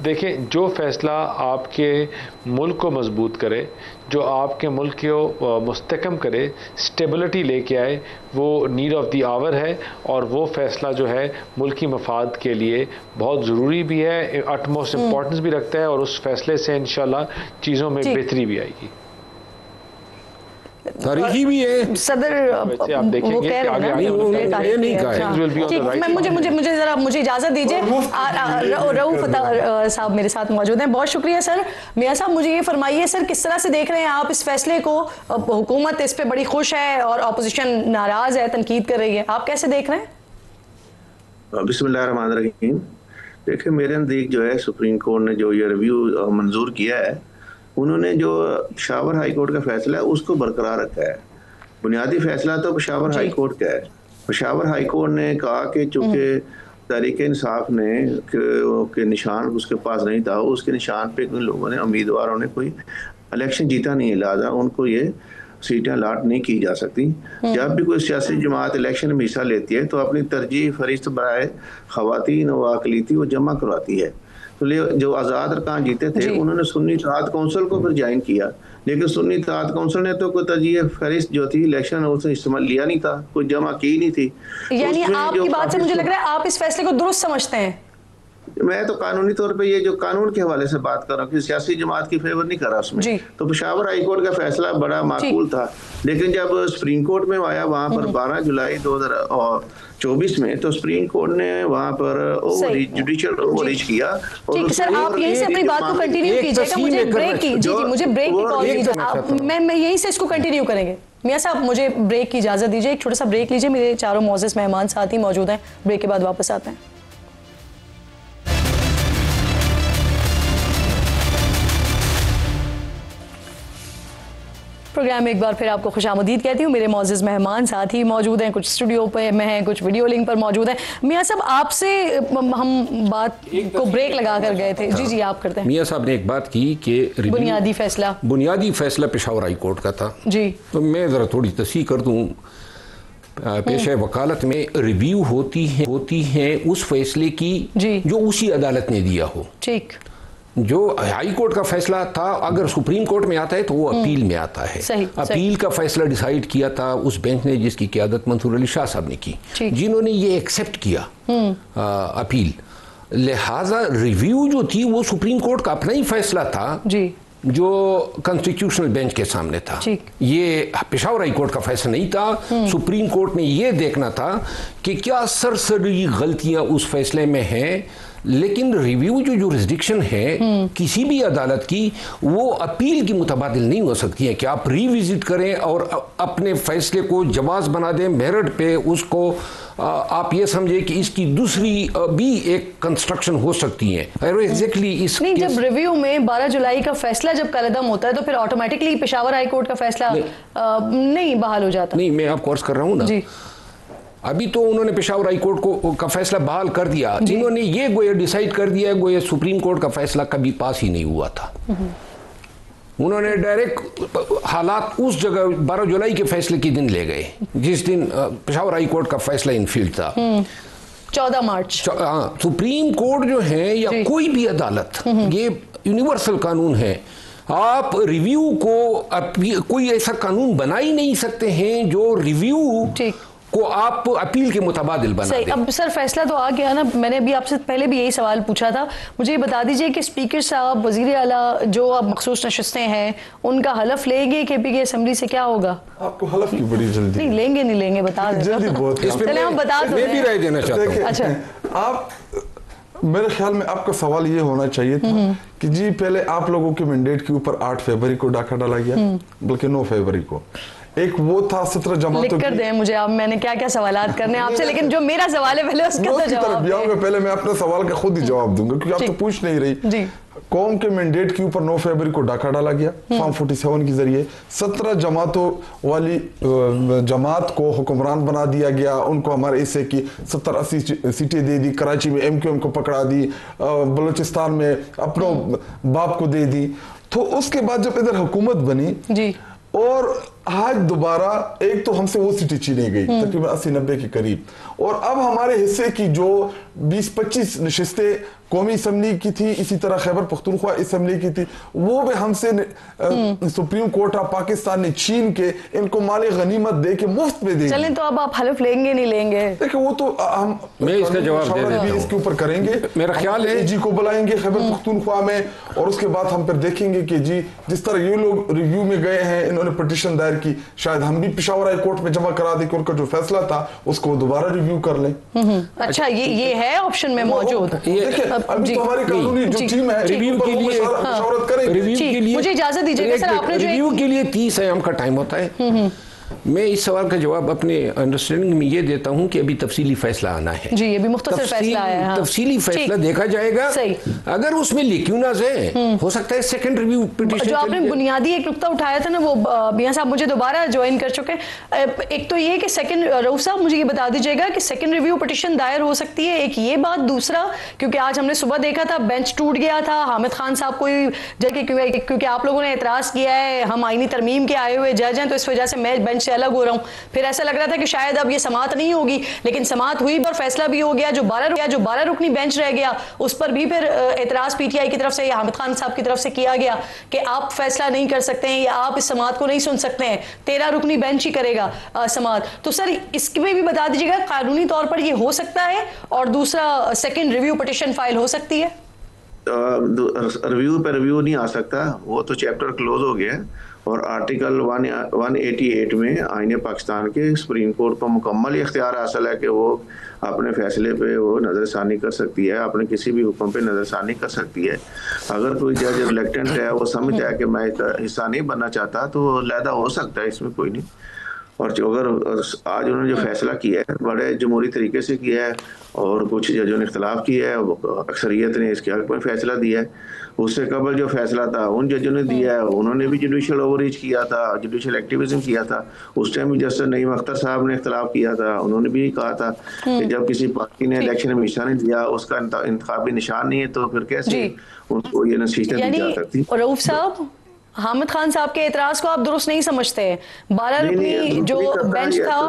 देखें, जो फैसला आपके मुल्क को मजबूत करे, जो आपके मुल्क को मुस्तकम करे, स्टेबिलिटी लेके आए, वो नीड ऑफ द आवर है, और वो फैसला जो है मुल्की मफाद के लिए बहुत ज़रूरी भी है, अटमोस्ट इम्पॉर्टेंस भी रखता है, और उस फैसले से इंशाल्लाह चीज़ों में बेहतरी भी आएगी। तारीखी भी है सदर, आप देखेंगे वो कह रहे हैं। मुझे इजाजत दीजिए, रऊफ फतह साहब मेरे साथ मौजूद हैं। बहुत शुक्रिया सर। मियां साहब, मुझे ये फरमाइए सर, किस तरह से देख रहे हैं आप इस फैसले को? हुकूमत इस पे बड़ी खुश है और अपोजिशन नाराज है, तनकीद कर रही है, आप कैसे देख रहे हैं? बिस्मिल्लाहिर्रहमानिर्रहीम। देखिए, मेरे नज़दीक जो है सुप्रीम कोर्ट ने जो ये रिव्यू मंजूर किया है, उन्होंने जो पेशावर हाई कोर्ट का फैसला है उसको बरकरार रखा है। बुनियादी फैसला तो पेशावर हाई कोर्ट का है। पेशावर हाई कोर्ट ने कहा कि चूंकि तहरीक इंसाफ ने के निशान उसके पास नहीं था, उसके निशान पे लोगों ने, उम्मीदवारों ने कोई इलेक्शन जीता नहीं है, लिहाजा उनको ये सीटें अलाट नहीं की जा सकती। जब भी कोई सियासी जमात इलेक्शन में हिस्सा लेती है तो अपनी तरजीह फरिश्त बराए खवातीन व अकलीती वो जमा करवाती है। तो जो आज़ाद अरकान जीते थे उन्होंने सुन्नी इत्तेहाद काउंसिल को फिर ज्वाइन किया, लेकिन सुन्नी इत्तेहाद काउंसिल ने तो कोई तरजीह फरिश्त जो थी इलेक्शन उसने इस्तेमाल लिया नहीं था, कोई जमा की नहीं थी। यानी आपकी बात से मुझे लग रहा है आप इस फैसले को दुरुस्त समझते हैं। मैं तो कानूनी तौर पे ये जो कानून के हवाले से बात कर रहा हूँ कि सियासी जमात की फेवर नहीं कर रहा उसमें। तो पेशावर हाई कोर्ट का फैसला बड़ा माकूल था, लेकिन जब सुप्रीम कोर्ट में आया वहाँ पर 12 जुलाई 2024 में, तो सुप्रीम कोर्ट ने वहाँ पर जुडिशियल ओवररीच किया। ठीक सर, आप यहीं से अपनी बात को कंटिन्यू कीजिएगा, मुझे ब्रेक की मुझे ब्रेक की कॉल कीजिए, मैं यहीं से इसको कंटिन्यू करेंगे। मियां साहब, मुझे ब्रेक की इजाजत दीजिए, एक छोटा सा ब्रेक लीजिए, मेरे चारों मोअज़्ज़ज़ मेहमान साथ ही मौजूद हैं, ब्रेक के बाद वापस आते हैं। प्रोग्राम में एक बार फिर आपको खुशामदीद कहती हूँ। मेरे मोअज़्ज़ज़ मेहमान साथ ही मौजूद हैं, कुछ स्टूडियो पे में हैं, कुछ वीडियो लिंक पर मौजूद हैं। मियां साहब, आपसे हम बात को ब्रेक लगा कर गए थे। जी आप करते हैं। मियां साहब ने एक बात की कि बुनियादी फैसला पेशावर हाई कोर्ट का था जी, तो मैं ज़रा थोड़ी तस्हीह कर दूँ। पेशे वकालत में रिव्यू होती है उस फैसले की जो उसी अदालत ने दिया हो। ठीक, जो हाई कोर्ट का फैसला था अगर सुप्रीम कोर्ट में आता है तो वो अपील में आता है। अपील का फैसला डिसाइड किया था उस बेंच ने जिसकी क़यादत मंसूर अली शाह साहब ने की, जिन्होंने ये एक्सेप्ट किया अपील। लिहाजा रिव्यू जो थी वो सुप्रीम कोर्ट का अपना ही फैसला था जी, जो कॉन्स्टिट्यूशनल बेंच के सामने था। ये पेशावर हाई कोर्ट का फैसला नहीं था। सुप्रीम कोर्ट ने ये देखना था कि क्या सरसरी गलतियां उस फैसले में हैं, लेकिन रिव्यू जो जुरिस्डिक्शन है किसी भी अदालत की, वो अपील की मुतबादिल नहीं हो सकती है कि आप रिविजिट करें और अपने फैसले को जवाज बना दें मेरिट पे, उसको आप ये समझे कि इसकी दूसरी भी एक कंस्ट्रक्शन हो सकती है। एग्जैक्टली इस नहीं, जब रिव्यू में 12 जुलाई का फैसला जब कलअदम होता है तो फिर ऑटोमेटिकली पेशावर हाई कोर्ट का फैसला नहीं बहाल हो जाता। नहीं, मैं आपको अर्ज कर रहा हूँ ना जी। अभी तो उन्होंने पेशावर हाई कोर्ट को का फैसला बहाल कर दिया, इन्होंने ये गोया डिसाइड कर दिया, गोया सुप्रीम कोर्ट का फैसला कभी पास ही नहीं हुआ था। उन्होंने डायरेक्ट हालात उस जगह 12 जुलाई के फैसले के दिन ले गए जिस दिन पेशावर हाई कोर्ट का फैसला इनफील्ड था, 14 मार्च। हाँ, सुप्रीम कोर्ट जो है या कोई भी अदालत, ये यूनिवर्सल कानून है। आप रिव्यू को कोई ऐसा कानून बना ही नहीं सकते हैं जो रिव्यू को आप अपील के मुताबिक बना दें। अब सर फैसला तो आ गया ना, मैंने अभी आपसे पहले भी यही सवाल पूछा था। मुझे ये बता दीजिए कि स्पीकर साहब, वजीर आला जो अब मखसूस नशिस्तें हैं, उनका हलफ लेंगे KP की असेंबली से? क्या होगा? आपको हलफ की बड़ी जल्दी? नहीं लेंगे, नहीं लेंगे, बता दें जल्दी बहुत। चले हम बता दो, मैं भी राय देना चाहता हूं। अच्छा, आप, मेरे ख्याल में आपका सवाल ये होना चाहिए था कि जी पहले आप लोगों के मैंडेट के ऊपर 8 फरवरी को डाका डाला गया, बल्कि 9 फरवरी को। एक वो था 17 जमातों लिख कर दें मुझे, आप मैंने क्या क्या सवालात करने हैं आपसे, लेकिन जो मेरा सवाल है पहले उसका तो जवाब दें। पहले मैं अपने सवाल का खुद ही जवाब दूंगा क्योंकि आप तो पूछ नहीं रही जी। कौम के मैंडेट के ऊपर 9 फरवरी को डाका डाला गया फॉर्म 47 के जरिए। 17 जमातों वाली जमात को हुक्मरान बना दिया गया, उनको हमारे हिस्से की 70-80 सीटें दे दी, कराची में MQM को पकड़ा दी, बलूचिस्तान में अपनों बाप को दे दी। तो उसके बाद जब इधर हुकूमत बनी जी, और आज दोबारा एक तो हमसे वो सीटें छीनी गई तकरीबन 80-90 के करीब, और अब हमारे हिस्से की जो 20-25 नशिस्तें कौमी असम्बली की थी, इसी तरह खैबर पख्तूनख्वा असम्बली की थी, वो भी हमसे सुप्रीम कोर्ट ऑफ पाकिस्तान ने छीन के इनको माली गनीमत दे के मुफ्त में दे। चलें तो अब आप हलफ लेंगे नहीं लेंगे? देखिए वो तो हम, मैं इसका जवाब दे देता हूं, इसके ऊपर करेंगे। मेरा ख्याल है AG को बुलाएंगे खैबर पख्तूनख्वा में, और उसके बाद हम फिर देखेंगे कि जी जिस तरह ये लोग रिव्यू में गए हैं, इन्होंने पिटीशन दायर की, शायद हम भी पेशावर हाई कोर्ट में जमा करा दें कि उनका जो फैसला था उसको दोबारा रिव्यू कर लें। अच्छा, ये है ऑप्शन में मौजूद। अभी तो हमारी कानूनी जो टीम है रिव्यू के लिए मशवरत करेंगे। रिव्यू के लिए मुझे इजाजत दीजिएगा सर, आपने जो रिव्यू के लिए 30 अयाम का टाइम होता है। मैं इस सवाल का जवाब अपने अंडरस्टैंडिंग में ये देता हूं कि अभी तफसीली फैसला आना है जी, अभी मुख्तसर फैसला आया है। तफसीली फैसला देखा जाएगा, अगर उसमें लिक्यूनाज है हो सकता है सेकंड रिव्यू पिटीशन। जो आपने बुनियादी एक नुक्ता उठाया था ना, वो मियां साहब मुझे दोबारा ज्वाइन कर चुके हैं। एक तो ये कि सेकंड, रऊफ साहब मुझे ये बता दीजिएगा कि सेकंड रिव्यू पिटीशन दायर हो सकती है, एक ये बात। दूसरा, क्योंकि आज हमने सुबह देखा था बेंच टूट गया था, हामिद खान साहब को क्योंकि आप लोगों ने एतराज किया है हम आईनी तरमीम के आए हुए जज हैं, तो इस वजह से मैं बेंच से अलग हो रहा हूँ। फिर ऐसा लग रहा था कि शायद अब ये समाअत नहीं होगी, लेकिन समाअत हुई और फैसला भी हो गया। जो 12 रुकनी बेंच रह गया उस पर भी फिर एतराज PTI की तरफ से या हामिद खान साहब की तरफ से किया गया कि आप फैसला नहीं कर सकते हैं या आप इस समाअत को नहीं सुन सकते हैं, 13 रुकनी बेंच ही करेगा समाअत। तो सर इसमें भी बता दीजिएगा कानूनी तौर पर ये हो सकता है, और दूसरा सेकेंड रिव्यू पिटीशन फाइल हो सकती है? रिव्यू पे रिव्यू नहीं आ सकता, वो तो चैप्टर क्लोज हो गया है। और आर्टिकल 188 में आईने पाकिस्तान के सुप्रीम कोर्ट को मुकम्मल इख्तियार हासिल है कि वो अपने फैसले पे वो नज़रसानी कर सकती है, अपने किसी भी हुक्म पे नज़रसानी कर सकती है। अगर कोई जज रिलेक्टेंट है, वो समझ जाए कि मैं हिस्सा नहीं बनना चाहता, तो लैदा हो सकता है, इसमें कोई नहीं। और जो अगर आज उन्होंने जो फैसला किया है बड़े जमहूरी तरीके से किया है, और कुछ जजों ने इख्तलाफ किया है, अक्सरियत ने इसके हक में फैसला दिया है। उससे कबल जो फैसला था उन जजों ने दिया है, उन्होंने भी जुडिशल ओवररीच किया था, जुडिशल एक्टिविज्म किया था। उस टाइम भी जस्टिस नईम अख्तर साहब ने इख्तलाफ किया था, उन्होंने भी कहा था कि जब किसी पार्टी ने इलेक्शन में हिस्सा नहीं लिया, उसका इंतखाबी निशान नहीं है, तो फिर कैसे उनको ये नसीहतें दी जा सकती। रऊफ साहब, हामिद खान साहब के एतराज को आप दुरुस्त नहीं समझते हैं? 12 रुकनी जो बेंच था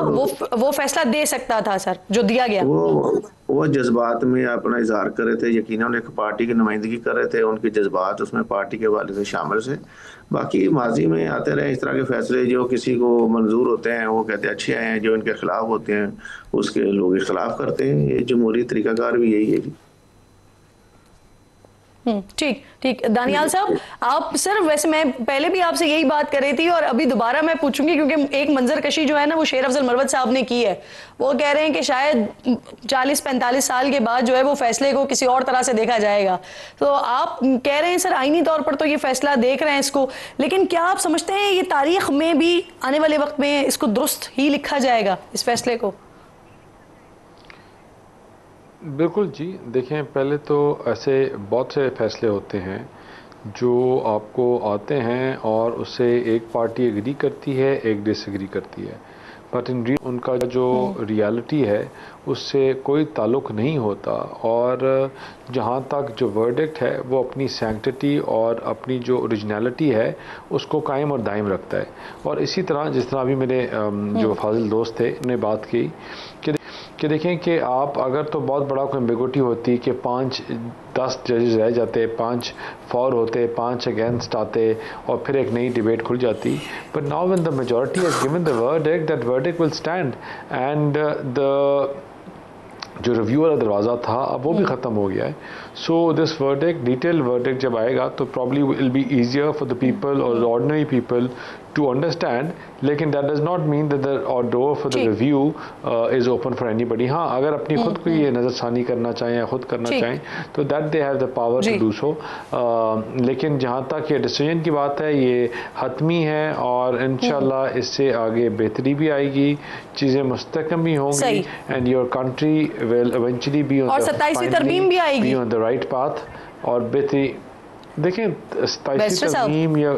वो फैसला दे सकता था सर, जो दिया गया। वो जज्बात में अपना इजहार कर रहे थे, यकीनन एक पार्टी की नुमाइंदगी कर रहे थे, उनके जज्बात उसमें पार्टी के वाले से शामिल से। बाकी माजी में आते रहे इस तरह के फैसले, जो किसी को मंजूर होते हैं वो कहते हैं अच्छे हैं, जो इनके खिलाफ होते हैं उसके लोग इख्तलाफ करते हैं। ये जमहूरी तरीकाकार भी यही है जी। ठीक ठीक। दानियाल साहब, आप सर वैसे मैं पहले भी आपसे यही बात कर रही थी और अभी दोबारा मैं पूछूंगी, क्योंकि एक मंजर कशी जो है ना वो शेर अफजल मरवत साहब ने की है। वो कह रहे हैं कि शायद 40-45 साल के बाद जो है वो फैसले को किसी और तरह से देखा जाएगा। तो आप कह रहे हैं सर आईनी तौर पर तो ये फैसला देख रहे हैं इसको, लेकिन क्या आप समझते हैं ये तारीख में भी आने वाले वक्त में इसको दुरुस्त ही लिखा जाएगा, इस फैसले को? बिल्कुल जी, देखें पहले तो ऐसे बहुत से फैसले होते हैं जो आपको आते हैं और उससे एक पार्टी एग्री करती है, एक डिसएग्री करती है, बट इन उनका जो रियलिटी है उससे कोई ताल्लुक़ नहीं होता। और जहाँ तक जो वर्डिक्ट है वो अपनी सैंक्टिटी और अपनी जो ओरिजिनलिटी है उसको कायम और दायम रखता है। और इसी तरह जिस तरह अभी मेरे जो फाजिल दोस्त थे उन्होंने बात की कि देखें कि आप अगर तो बहुत बड़ा कोई एम्बिगुइटी होती कि 5-10 जजेस रह जाते, 5 फॉर होते, 5 अगेंस्ट आते और फिर एक नई डिबेट खुल जाती। But now when the majority has given the verdict, that verdict will stand and the जो रिव्यू वाला दरवाज़ा था अब वो भी ख़त्म हो गया है। So this verdict, detail verdict जब आएगा तो probably will be easier for the people और ऑर्डिनरी पीपल टू अंडरस्टैंड, लेकिन that does not mean that the door for the review is open for anybody. हाँ, अगर अपनी खुद को ये नज़रसानी करना चाहें या खुद करना चाहें तो that they have the power to do so. लेकिन जहाँ तक ये डिसीजन की बात है ये हतमी है और इंशाल्लाह इससे आगे बेहतरी भी आएगी, चीज़ें मुस्तकम भी होंगी and your country will eventually be on the right path और बेहतरी। देखें 27वीं तरमीम या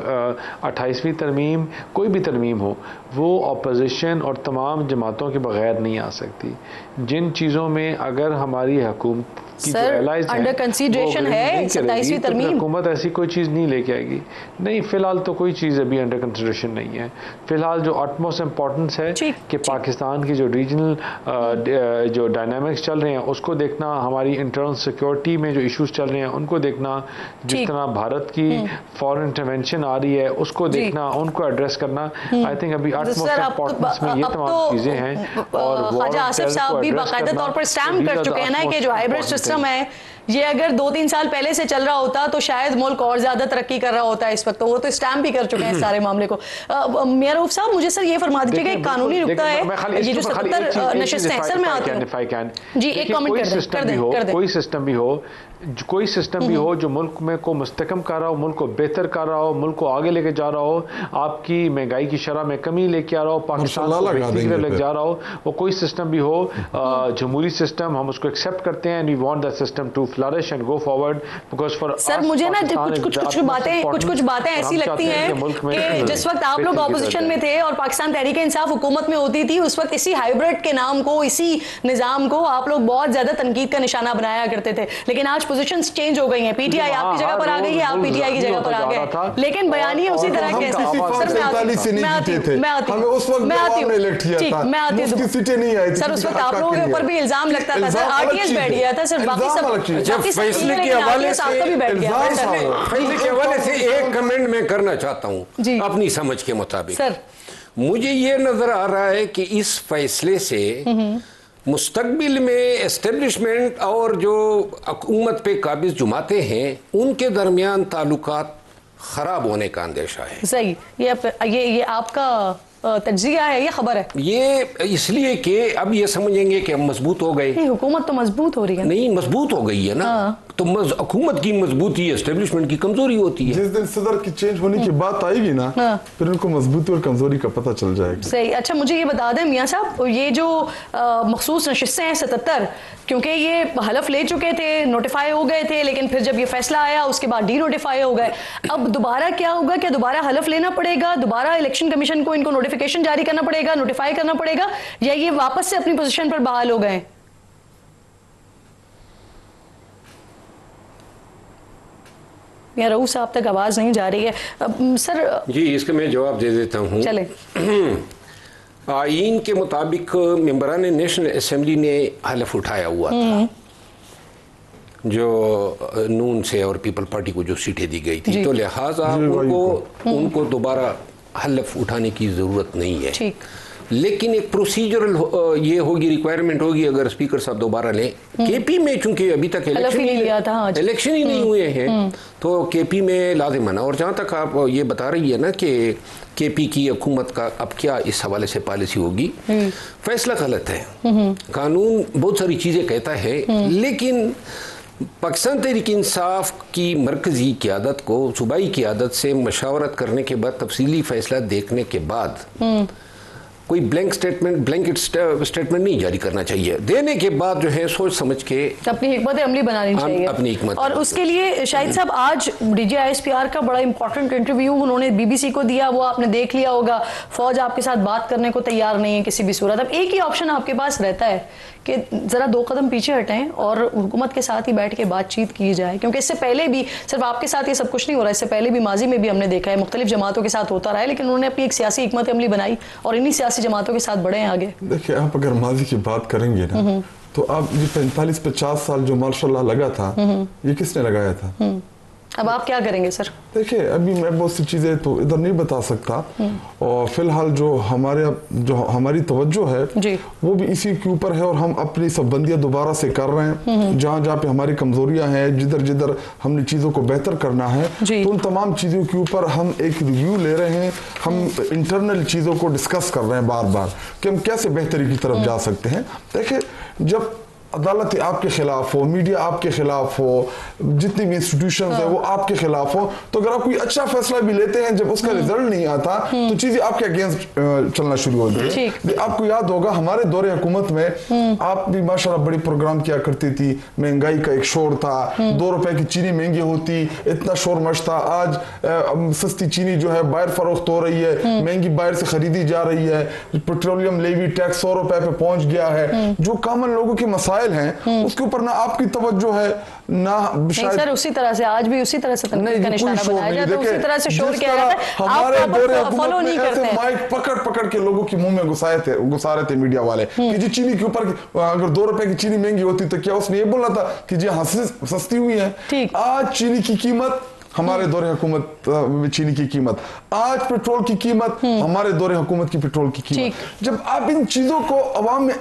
28वीं तरमीम, कोई भी तरमीम हो, वो अपोजिशन और तमाम जमातों के बगैर नहीं आ सकती। जिन चीज़ों में अगर हमारी हुकूमत की जो एलाइज अंडर कंसीडरेशन है 27वीं तरमीम, हुकूमत ऐसी कोई चीज़ नहीं लेके आएगी। नहीं, फ़िलहाल तो कोई चीज़ अभी अंडर कंसीडरेशन नहीं है। फ़िलहाल जो अटमोस्ट इम्पॉर्टेंस है कि पाकिस्तान की जो रीजनल जो डायनामिक्स चल रहे हैं उसको देखना, हमारी इंटरनल सिक्योरिटी में जो इश्यूज चल रहे हैं उनको देखना, जिस तरह भारत की फॉरेन इंटरवेंशन आ रही है उसको देखना, उनको एड्रेस करना। आई थिंक अभी अटमोस्ट इम्पॉर्टेंस में ये तमाम चीज़ें हैं। और ख्वाजा आसिफ साहब भी बाकायदा तौर पर स्टैम्प कर चुके हैं ना कि जो हाइब्रिड सिस्टम है ये अगर 2-3 साल पहले से चल रहा होता तो शायद मुल्क और ज्यादा तरक्की कर रहा होता है इस वक्त। तो वो तो स्टैम्प भी कर चुके हैं सारे मामले को। मियां रऊफ साहब, मुझे सर ये फरमा दीजिएगा, एक कानूनी नुक्ता है, ये जो 77 नशिस्तें हैं सर, मैं आती हूं जी, एक कमेंट कर दें। कोई सिस्टम भी हो जो मुल्क में को मुस्तकम कर रहा हो, मुल्क को बेहतर कर रहा हो, मुल्क को आगे लेके जा रहा हो, आपकी महंगाई की शरह में कमी लेके आ रहा हो, पाकिस्तान को लेके जा रहा हो, वो कोई सिस्टम भी हो, जमहूरी सिस्टम, हम उसको एक्सेप्ट करते हैं and we want that system to flourish and go forward because for sir मुझे ना कुछ बातें ऐसी लगती हैं कि जिस वक्त आप लोग ऑपोजिशन में थे और पाकिस्तान तहरीक इंसाफ हुकूमत में होती थी, उस वक्त इसी हाइब्रिड के नाम को, इसी निजाम को आप लोग बहुत ज्यादा तनकीद का निशाना बनाया करते थे। लेकिन आज पोजीशंस चेंज हो गई हैं, पीटीआई आपकी जगह पर आ गई है, आप पीटीआई की जगह पर आ गए, लेकिन बयानी उसी तरह के। सर उस वक्त आप लोगों के ऊपर भी इल्जाम लगता था, सर आरटीएस बैठ गया था, सर बाकी सब फैसले के हवाले से एक कमेंट मैं करना चाहता हूं अपनी समझ के मुताबिक। सर मुझे ये नजर आ रहा है कि इस फैसले से मुस्तकबिल में एस्टेब्लिशमेंट और जो हुकूमत पे काबिज जमाते हैं उनके दरमियान ताल्लुकात खराब होने का अंदेशा है। सही, ये आपका तज्जिया है, ये खबर है? ये इसलिए कि अब ये समझेंगे कि हम मजबूत हो गए। हुकूमत तो मजबूत हो रही है। नहीं, मजबूत हो गई है ना। तो हुकूमत की मजबूती एस्टेब्लिशमेंट की कमजोरी होती है। जिस दिन सदर की चेंज होने की बात आएगी ना, फिर उनको मजबूती और कमजोरी का पता चल जाएगा। सही। अच्छा, मुझे ये बता दें मियां साहब, ये जो मखसूस नशिस्तें हैं 77, क्योंकि ये हलफ ले चुके थे, नोटिफाई हो गए थे, लेकिन फिर जब ये फैसला आया उसके बाद डी नोटिफाई हो गए। अब दोबारा क्या होगा? क्या दोबारा हलफ लेना पड़ेगा? दोबारा इलेक्शन कमीशन को इनको नोटिफिकेशन जारी करना पड़ेगा, नोटिफाई करना पड़ेगा, या ये वापस से अपनी पोजीशन पर बहाल हो गए? यार रऊफ साहब तक आवाज नहीं जा रही है सर। जी, इसका मैं जवाब दे देता हूँ। चले। आईन के मुताबिक मेंबरान नेशनल असेंबली ने हलफ उठाया हुआ था, जो नून से और पीपल पार्टी को जो सीटें दी गई थी, तो लिहाजा उनको दोबारा हलफ उठाने की जरूरत नहीं है। लेकिन एक प्रोसीजरल ये होगी, रिक्वायरमेंट होगी अगर स्पीकर साहब दोबारा लें। केपी में चूंकि अभी तक इलेक्शन ही नहीं हुए हैं तो केपी में लाजिमन। और जहाँ तक आप ये बता रही है ना कि केपी की हुकूमत का अब क्या इस हवाले से पॉलिसी होगी, फैसला गलत है। कानून बहुत सारी चीज़ें कहता है, लेकिन पाकिस्तान तहरीक इंसाफ की मरकज़ी क़यादत को सूबाई क़यादत से मशावरत करने के बाद, तफसीली फ़ैसला देखने के बाद कोई ब्लैंकेट स्टेटमेंट नहीं जारी करना चाहिए। देने के बाद जो है सोच समझ के अपनी हिकमत अमली बनानी चाहिए, अपनी हिकमत। और उसके लिए शाहिद साहब आज DGISPR का बड़ा इंपॉर्टेंट इंटरव्यू उन्होंने BBC को दिया, वो आपने देख लिया होगा। फौज आपके साथ बात करने को तैयार नहीं है किसी भी सूरत। अब एक ही ऑप्शन आपके पास रहता है कि जरा 2 कदम पीछे हटें और हुकूमत के साथ ही बैठ के बातचीत की जाए, क्योंकि इससे पहले भी सिर्फ आपके साथ ये सब कुछ नहीं हो रहा, इससे पहले भी माजी में भी हमने देखा है मुख्तलिफ जमातों के साथ होता रहा है, लेकिन उन्होंने अपनी एक सियासी हिकमत अमली बनाई और इन्हीं सियासी जमातों के साथ बढ़े हैं आगे। देखिए, आप अगर माजी की बात करेंगे ना तो आप ये 45-50 साल जो माशाल्लाह लगा था, ये किसने लगाया था? अब आप क्या करेंगे सर? देखिए, अभी मैं बहुत सी चीज़ें तो इधर नहीं बता सकता, और फिलहाल जो हमारी तवज्जो है वो भी इसी के ऊपर है, और हम अपनी सब बंदियां दोबारा से कर रहे हैं। जहाँ जहाँ पे हमारी कमजोरियां हैं, जिधर जिधर हमने चीज़ों को बेहतर करना है, तो उन तमाम चीज़ों के ऊपर हम एक रिव्यू ले रहे हैं। हम इंटरनल चीज़ों को डिस्कस कर रहे हैं बार बार कि हम कैसे बेहतरी की तरफ जा सकते हैं। देखिए, जब अदालत आपके खिलाफ हो, मीडिया आपके खिलाफ हो, जितनी भी इंस्टीट्यूशंस है वो आपके खिलाफ हो, तो अगर आप कोई अच्छा फैसला भी लेते हैं, जब उसका रिजल्ट नहीं आता तो चीजें आपके अगेंस्ट चलना शुरू हो जाती है। आपको याद होगा हमारे दौरे हुकूमत में आप भी माशाल्लाह बड़ी प्रोग्राम किया करती थी, महंगाई का एक शोर था, 2 रुपए की चीनी महंगी होती, इतना शोर मच था। आज सस्ती चीनी जो है बाहर फरोख्त हो रही है, महंगी बाहर से खरीदी जा रही है, पेट्रोलियम लेवी टैक्स 100 रुपए पे पहुंच गया है। जो कॉमन लोगों के मसाइल हैं उसके ऊपर ना आपकी तवज्जो है ना शायद। सर उसी तरह से आज भी उसी तरह से तनकीद का निशाना बनाया जाता है, उसी तरह से शोर किया जाता है। हमारे दौरे फॉलो नहीं करते हैं। माइक पकड़ के लोगों के मुंह में घुसा रहे थे मीडिया वाले कि जी चीनी के ऊपर अगर 2 रुपए की चीनी महंगी होती तो क्या उसने ये बोला था कि जी हाँ सस्ती हुई है। आज चीनी की कीमत, हमारे दौरे हुकूमत में चीनी की कीमत, आज पेट्रोल की कीमत, हमारे दौरे हुकूमत की पेट्रोल की कीमत। जब आप इन चीजों को अवाम में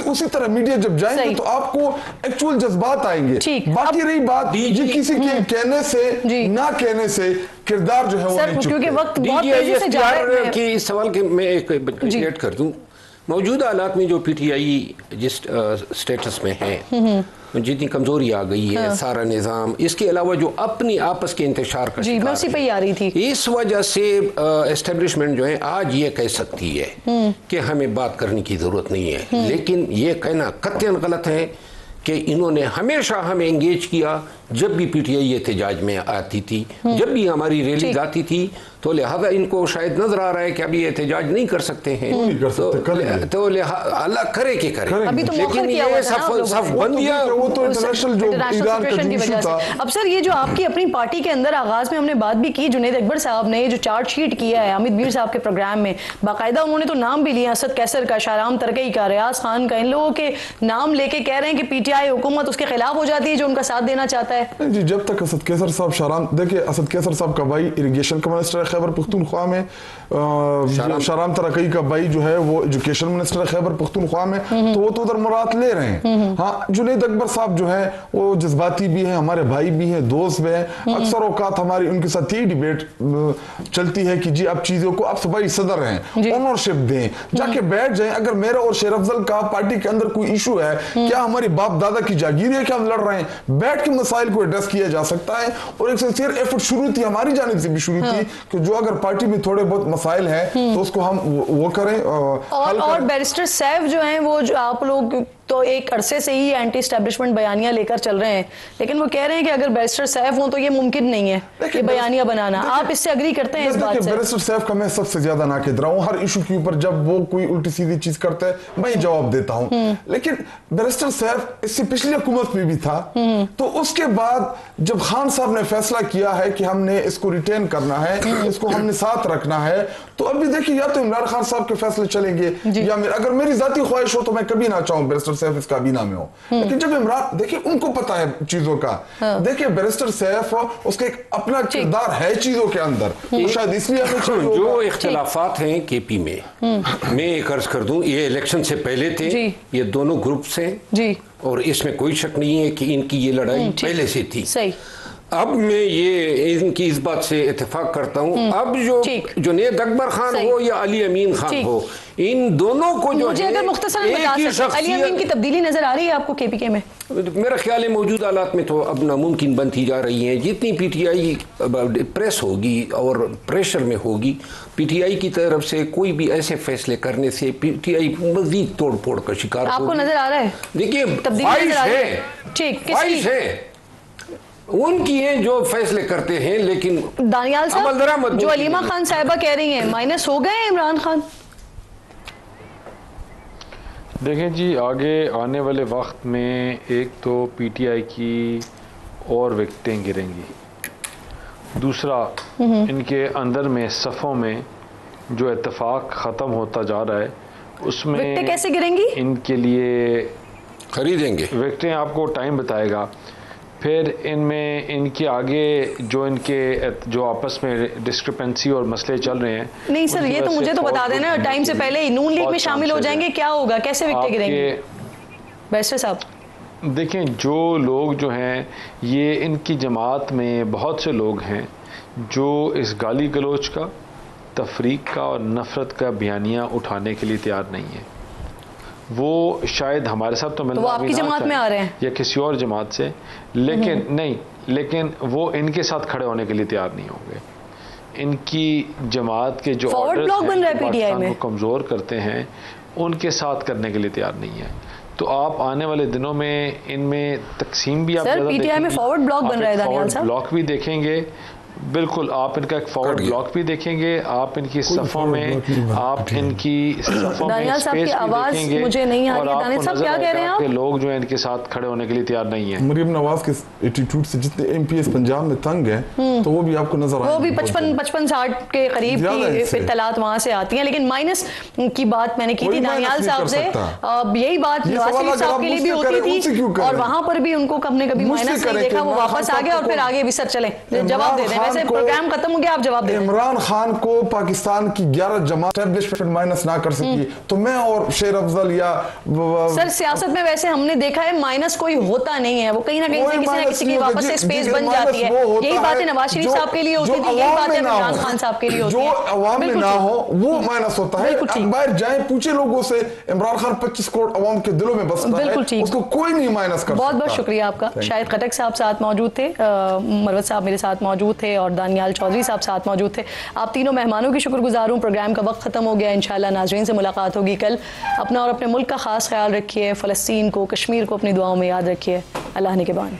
उसी तरह मीडिया जब जाएंगे तो आपको एक्चुअल जज्बात आएंगे। बाकी रही बात जी किसी के कहने से ना कहने से किरदार जो है वो नहीं क्योंकि वक्त बहुत तेजी से जा रहा है। कि इस सवाल के मैं एक ऐड कर दूं, मौजूदा हालात में जो PTI जिस स्टेटस में है, जितनी कमजोरी आ गई है, सारा निज़ाम, इसके अलावा जो अपनी आपस के इंतशार का जी, मैं उसी पे ही आ रही थी, इस वजह से एस्टेब्लिशमेंट जो है आज ये कह सकती है कि हमें बात करने की जरूरत नहीं है। लेकिन ये कहना कतई गलत है कि इन्होंने हमेशा हमें एंगेज किया। जब भी PTI एहतजाज में आती थी, जब भी हमारी रैली जाती थी, तो लिहाजा इनको शायद नजर आ रहा है कि अभी एहतजाज नहीं कर सकते हैं, तो अल्लाह करे कि करे। अभी तो लेकिन ये सफ बंदियां वो तो इंटरनेशनल जो ईरान का जो इशू था। अब सर ये जो आपकी अपनी पार्टी के अंदर आगाज में हमने बात भी की, जुनैद अकबर साहब ने जो चार्जशीट किया है अमित मीर साहब के प्रोग्राम में, बाकायदा उन्होंने तो नाम भी लिया, असद कैसर का, शाहराम तरकई का, रियाज खान का, इन लोगों के नाम लेके कह रहे हैं कि PTI हुकूमत उसके खिलाफ हो जाती है जो उनका साथ देना चाहता है। जी, जब तक असद कैसर साहब शाहराम, देखिए असद कैसर साहब का भाई इरिगेशन का मिनिस्टर है खैबर पख्तूनख्वा में, शाहराम तरकई का भाई जो है वो एजुकेशन मिनिस्टर है खैबर पख्तूनख्वा में, तो वो तो उधर मुराद ले रहे हैं। हाँ, जुनैद अकबर साहब जो है वो जज्बाती भी हैं, हमारे भाई भी हैं, दोस्त भी हैं। अक्सर औकात हमारी उनके साथ यही डिबेट चलती है कि जी आप चीजों को, आप सूबाई सदर हैं, ओनरशिप दें, जाके बैठ जाएं। अगर मेरा और शेर अफजल का पार्टी के अंदर कोई इशू है, क्या हमारी बाप दादा की जागीर है, क्या हम लड़ रहे हैं, बैठ के मसाइल को एड्रेस किया जा सकता है। और एक सिंसियर एफर्ट शुरू थी, हमारी जानिब से भी शुरू थी कि जो अगर पार्टी में थोड़े बहुत मसाइल हैं तो उसको हम वो करें। और बैरिस्टर सैफ जो हैं वो जो आप लोग तो एक अरसे से ही एंटी एस्टैब्लिशमेंट बयानियां लेकर चल रहे हैं, लेकिन वो कह रहे हैं कि अगर बैरिस्टर सैफ हो तो ये मुमकिन नहीं है ये बयानियां बनाना। आप इससे अग्री करते हैं इस बात से? बैरिस्टर सैफ का मैं सबसे ज्यादा नाक़िद रहा हूं, हर इशू के ऊपर जब वो कोई उल्टी सीधी चीज करते हैं मैं जवाब देता हूं। लेकिन बैरिस्टर सैफ इससे पिछली हुकूमत में भी था, तो उसके बाद जब खान साहब ने फैसला किया है कि हमने इसको रिटेन करना है, इसको हमने साथ रखना है, तो अभी देखिए या तो इमरान खान साहब के फैसले चलेंगे या अगर मेरी जाती ख्वाहिश हो तो मैं कभी ना चाहूँ बैरिस्टर सैफ इस काबीना में हो, लेकिन जब इमरान देखिए उनको पता है चीजों का, देखिए बैरिस्टर सैफ उसका एक अपना किरदार है चीजों के अंदर, शायद इसलिए जो इख्तिलाफात हैं केपी में मैं एक अर्ज कर दूं, ये इलेक्शन से पहले थे, ये दोनों ग्रुप्स हैं जी, और इसमें कोई शक नहीं है कि इनकी ये लड़ाई पहले से थी। सही। अब मैं ये इनकी इस बात से इत्तेफाक करता हूँ, अब जो जुनैद अकबर खान हो या अली अमीन खान हो, इन दोनों को जो मुझे अगर मुख्तसरन बता सकते, अली अमीन की तब्दीली नजर आ रही है आपको केपीके में? मेरा ख्याल है मौजूदा हालात में तो अब नामुमकिन बनती जा रही हैं। जितनी पीटीआई प्रेस होगी और प्रेशर में होगी, पीटीआई की तरफ से कोई भी ऐसे फैसले करने से पीटीआई मजीद तोड़ फोड़ का शिकार आपको नजर आ रहा है? देखिए ख्वाहिश है उनकी है जो फैसले करते हैं, लेकिन दानियाल साहब जो अलीमा खान साहिबा कह रही हैं माइनस हो गए इमरान खान। देखें जी, आगे आने वाले वक्त में एक तो पीटीआई की और विकेटें गिरेंगी, दूसरा इनके अंदर में सफ़ों में जो इत्तेफाक ख़त्म होता जा रहा है उसमें विकेटें कैसे गिरेंगी? इनके लिए खरीदेंगे विकेटें, आपको टाइम बताएगा। फिर इनमें इनके आगे जो आपस में डिस्क्रिपेंसी और मसले चल रहे हैं। नहीं सर, ये तो मुझे तो बता देना, टाइम से पहले ही नून लीग में शामिल हो जाएंगे, क्या होगा, कैसे विकेटें गिरेंगे बैरिस्टर साहब? देखें, जो लोग जो हैं ये इनकी जमात में बहुत से लोग हैं जो इस गाली गलोच का, तफरीक का और नफरत का बयानिया उठाने के लिए तैयार नहीं है। वो शायद हमारे साथ तो वो आपकी जमात में आ रहे हैं या किसी और जमात से, लेकिन वो इनके साथ खड़े होने के लिए तैयार नहीं होंगे। इनकी जमात के जो ऑर्डर्स हैं पाकिस्तान को कमज़ोर करते हैं उनके साथ करने के लिए तैयार नहीं है। तो आप आने वाले दिनों में इनमें तकसीम भी आप पीटीआई में फॉरवर्ड ब्लॉक बन रहा है, दानियाल साहब ब्लॉक भी देखेंगे, बिल्कुल आप इनका एक फॉरवर्ड ब्लॉक भी देखेंगे, आप इनकी सफ़ों में आप इनकी सफ़ों में स्पेस भी देखेंगे मुझे नहीं आ रही। दानियाल साहब क्या कह रहे हैं आप? लोग जो है इनके साथ खड़े होने के लिए तैयार नहीं है। मरियम नवाज के एटीट्यूड से जितने एमपीएस पंजाब में तंग है तो वो भी आपको नजर वो भी 55-60 के करीब की इत्तलात वहां से आती हैं। लेकिन माइनस की बात मैंने की थी दानियाल साहब से, यही बात नवाज शरीफ साहब के लिए भी होती थी और वहां पर भी उनको हमने कभी माइनस नहीं देखा, वो वापस आ गए और फिर आगे भी सर चले। जवाब दे दें, वैसे प्रोग्राम खत्म हो गया, आप जवाब दें। इमरान खान को पाकिस्तान की 11 जमात एस्टैब्लिशमेंट माइनस ना कर सकी तो मैं और शेर अफजल या सर सियासत में वैसे हमने देखा है माइनस कोई होता नहीं है, वो कहीं ना कहीं से किसी ना किसी की वापस से स्पेस बन जाती है। यही बातें नवाज शरीफ साहब के लिए होती थी, यही बातें इमरान खान साहब के लिए होती है। जो अवाम में ना हो वो माइनस होता है। बाहर जाए पूछे लोगों से, इमरान खान 25 करोड़ अवाम के दिलों में बसता है, उसको कोई नहीं माइनस कर सकता। बहुत बहुत शुक्रिया आपका। शाहिद खटक साहब साथ मौजूद थे, मरवत साहब मेरे साथ मौजूद थे और दानियाल चौधरी साहब साथ मौजूद थे। आप तीनों मेहमानों की शुक्रगुजार हूँ। प्रोग्राम का वक्त खत्म हो गया, इंशाल्लाह नाज़रीन से मुलाकात होगी कल। अपना और अपने मुल्क का खास ख्याल रखिए, फ़लस्तीन को, कश्मीर को अपनी दुआओं में याद रखिए। अल्लाह ने के बान।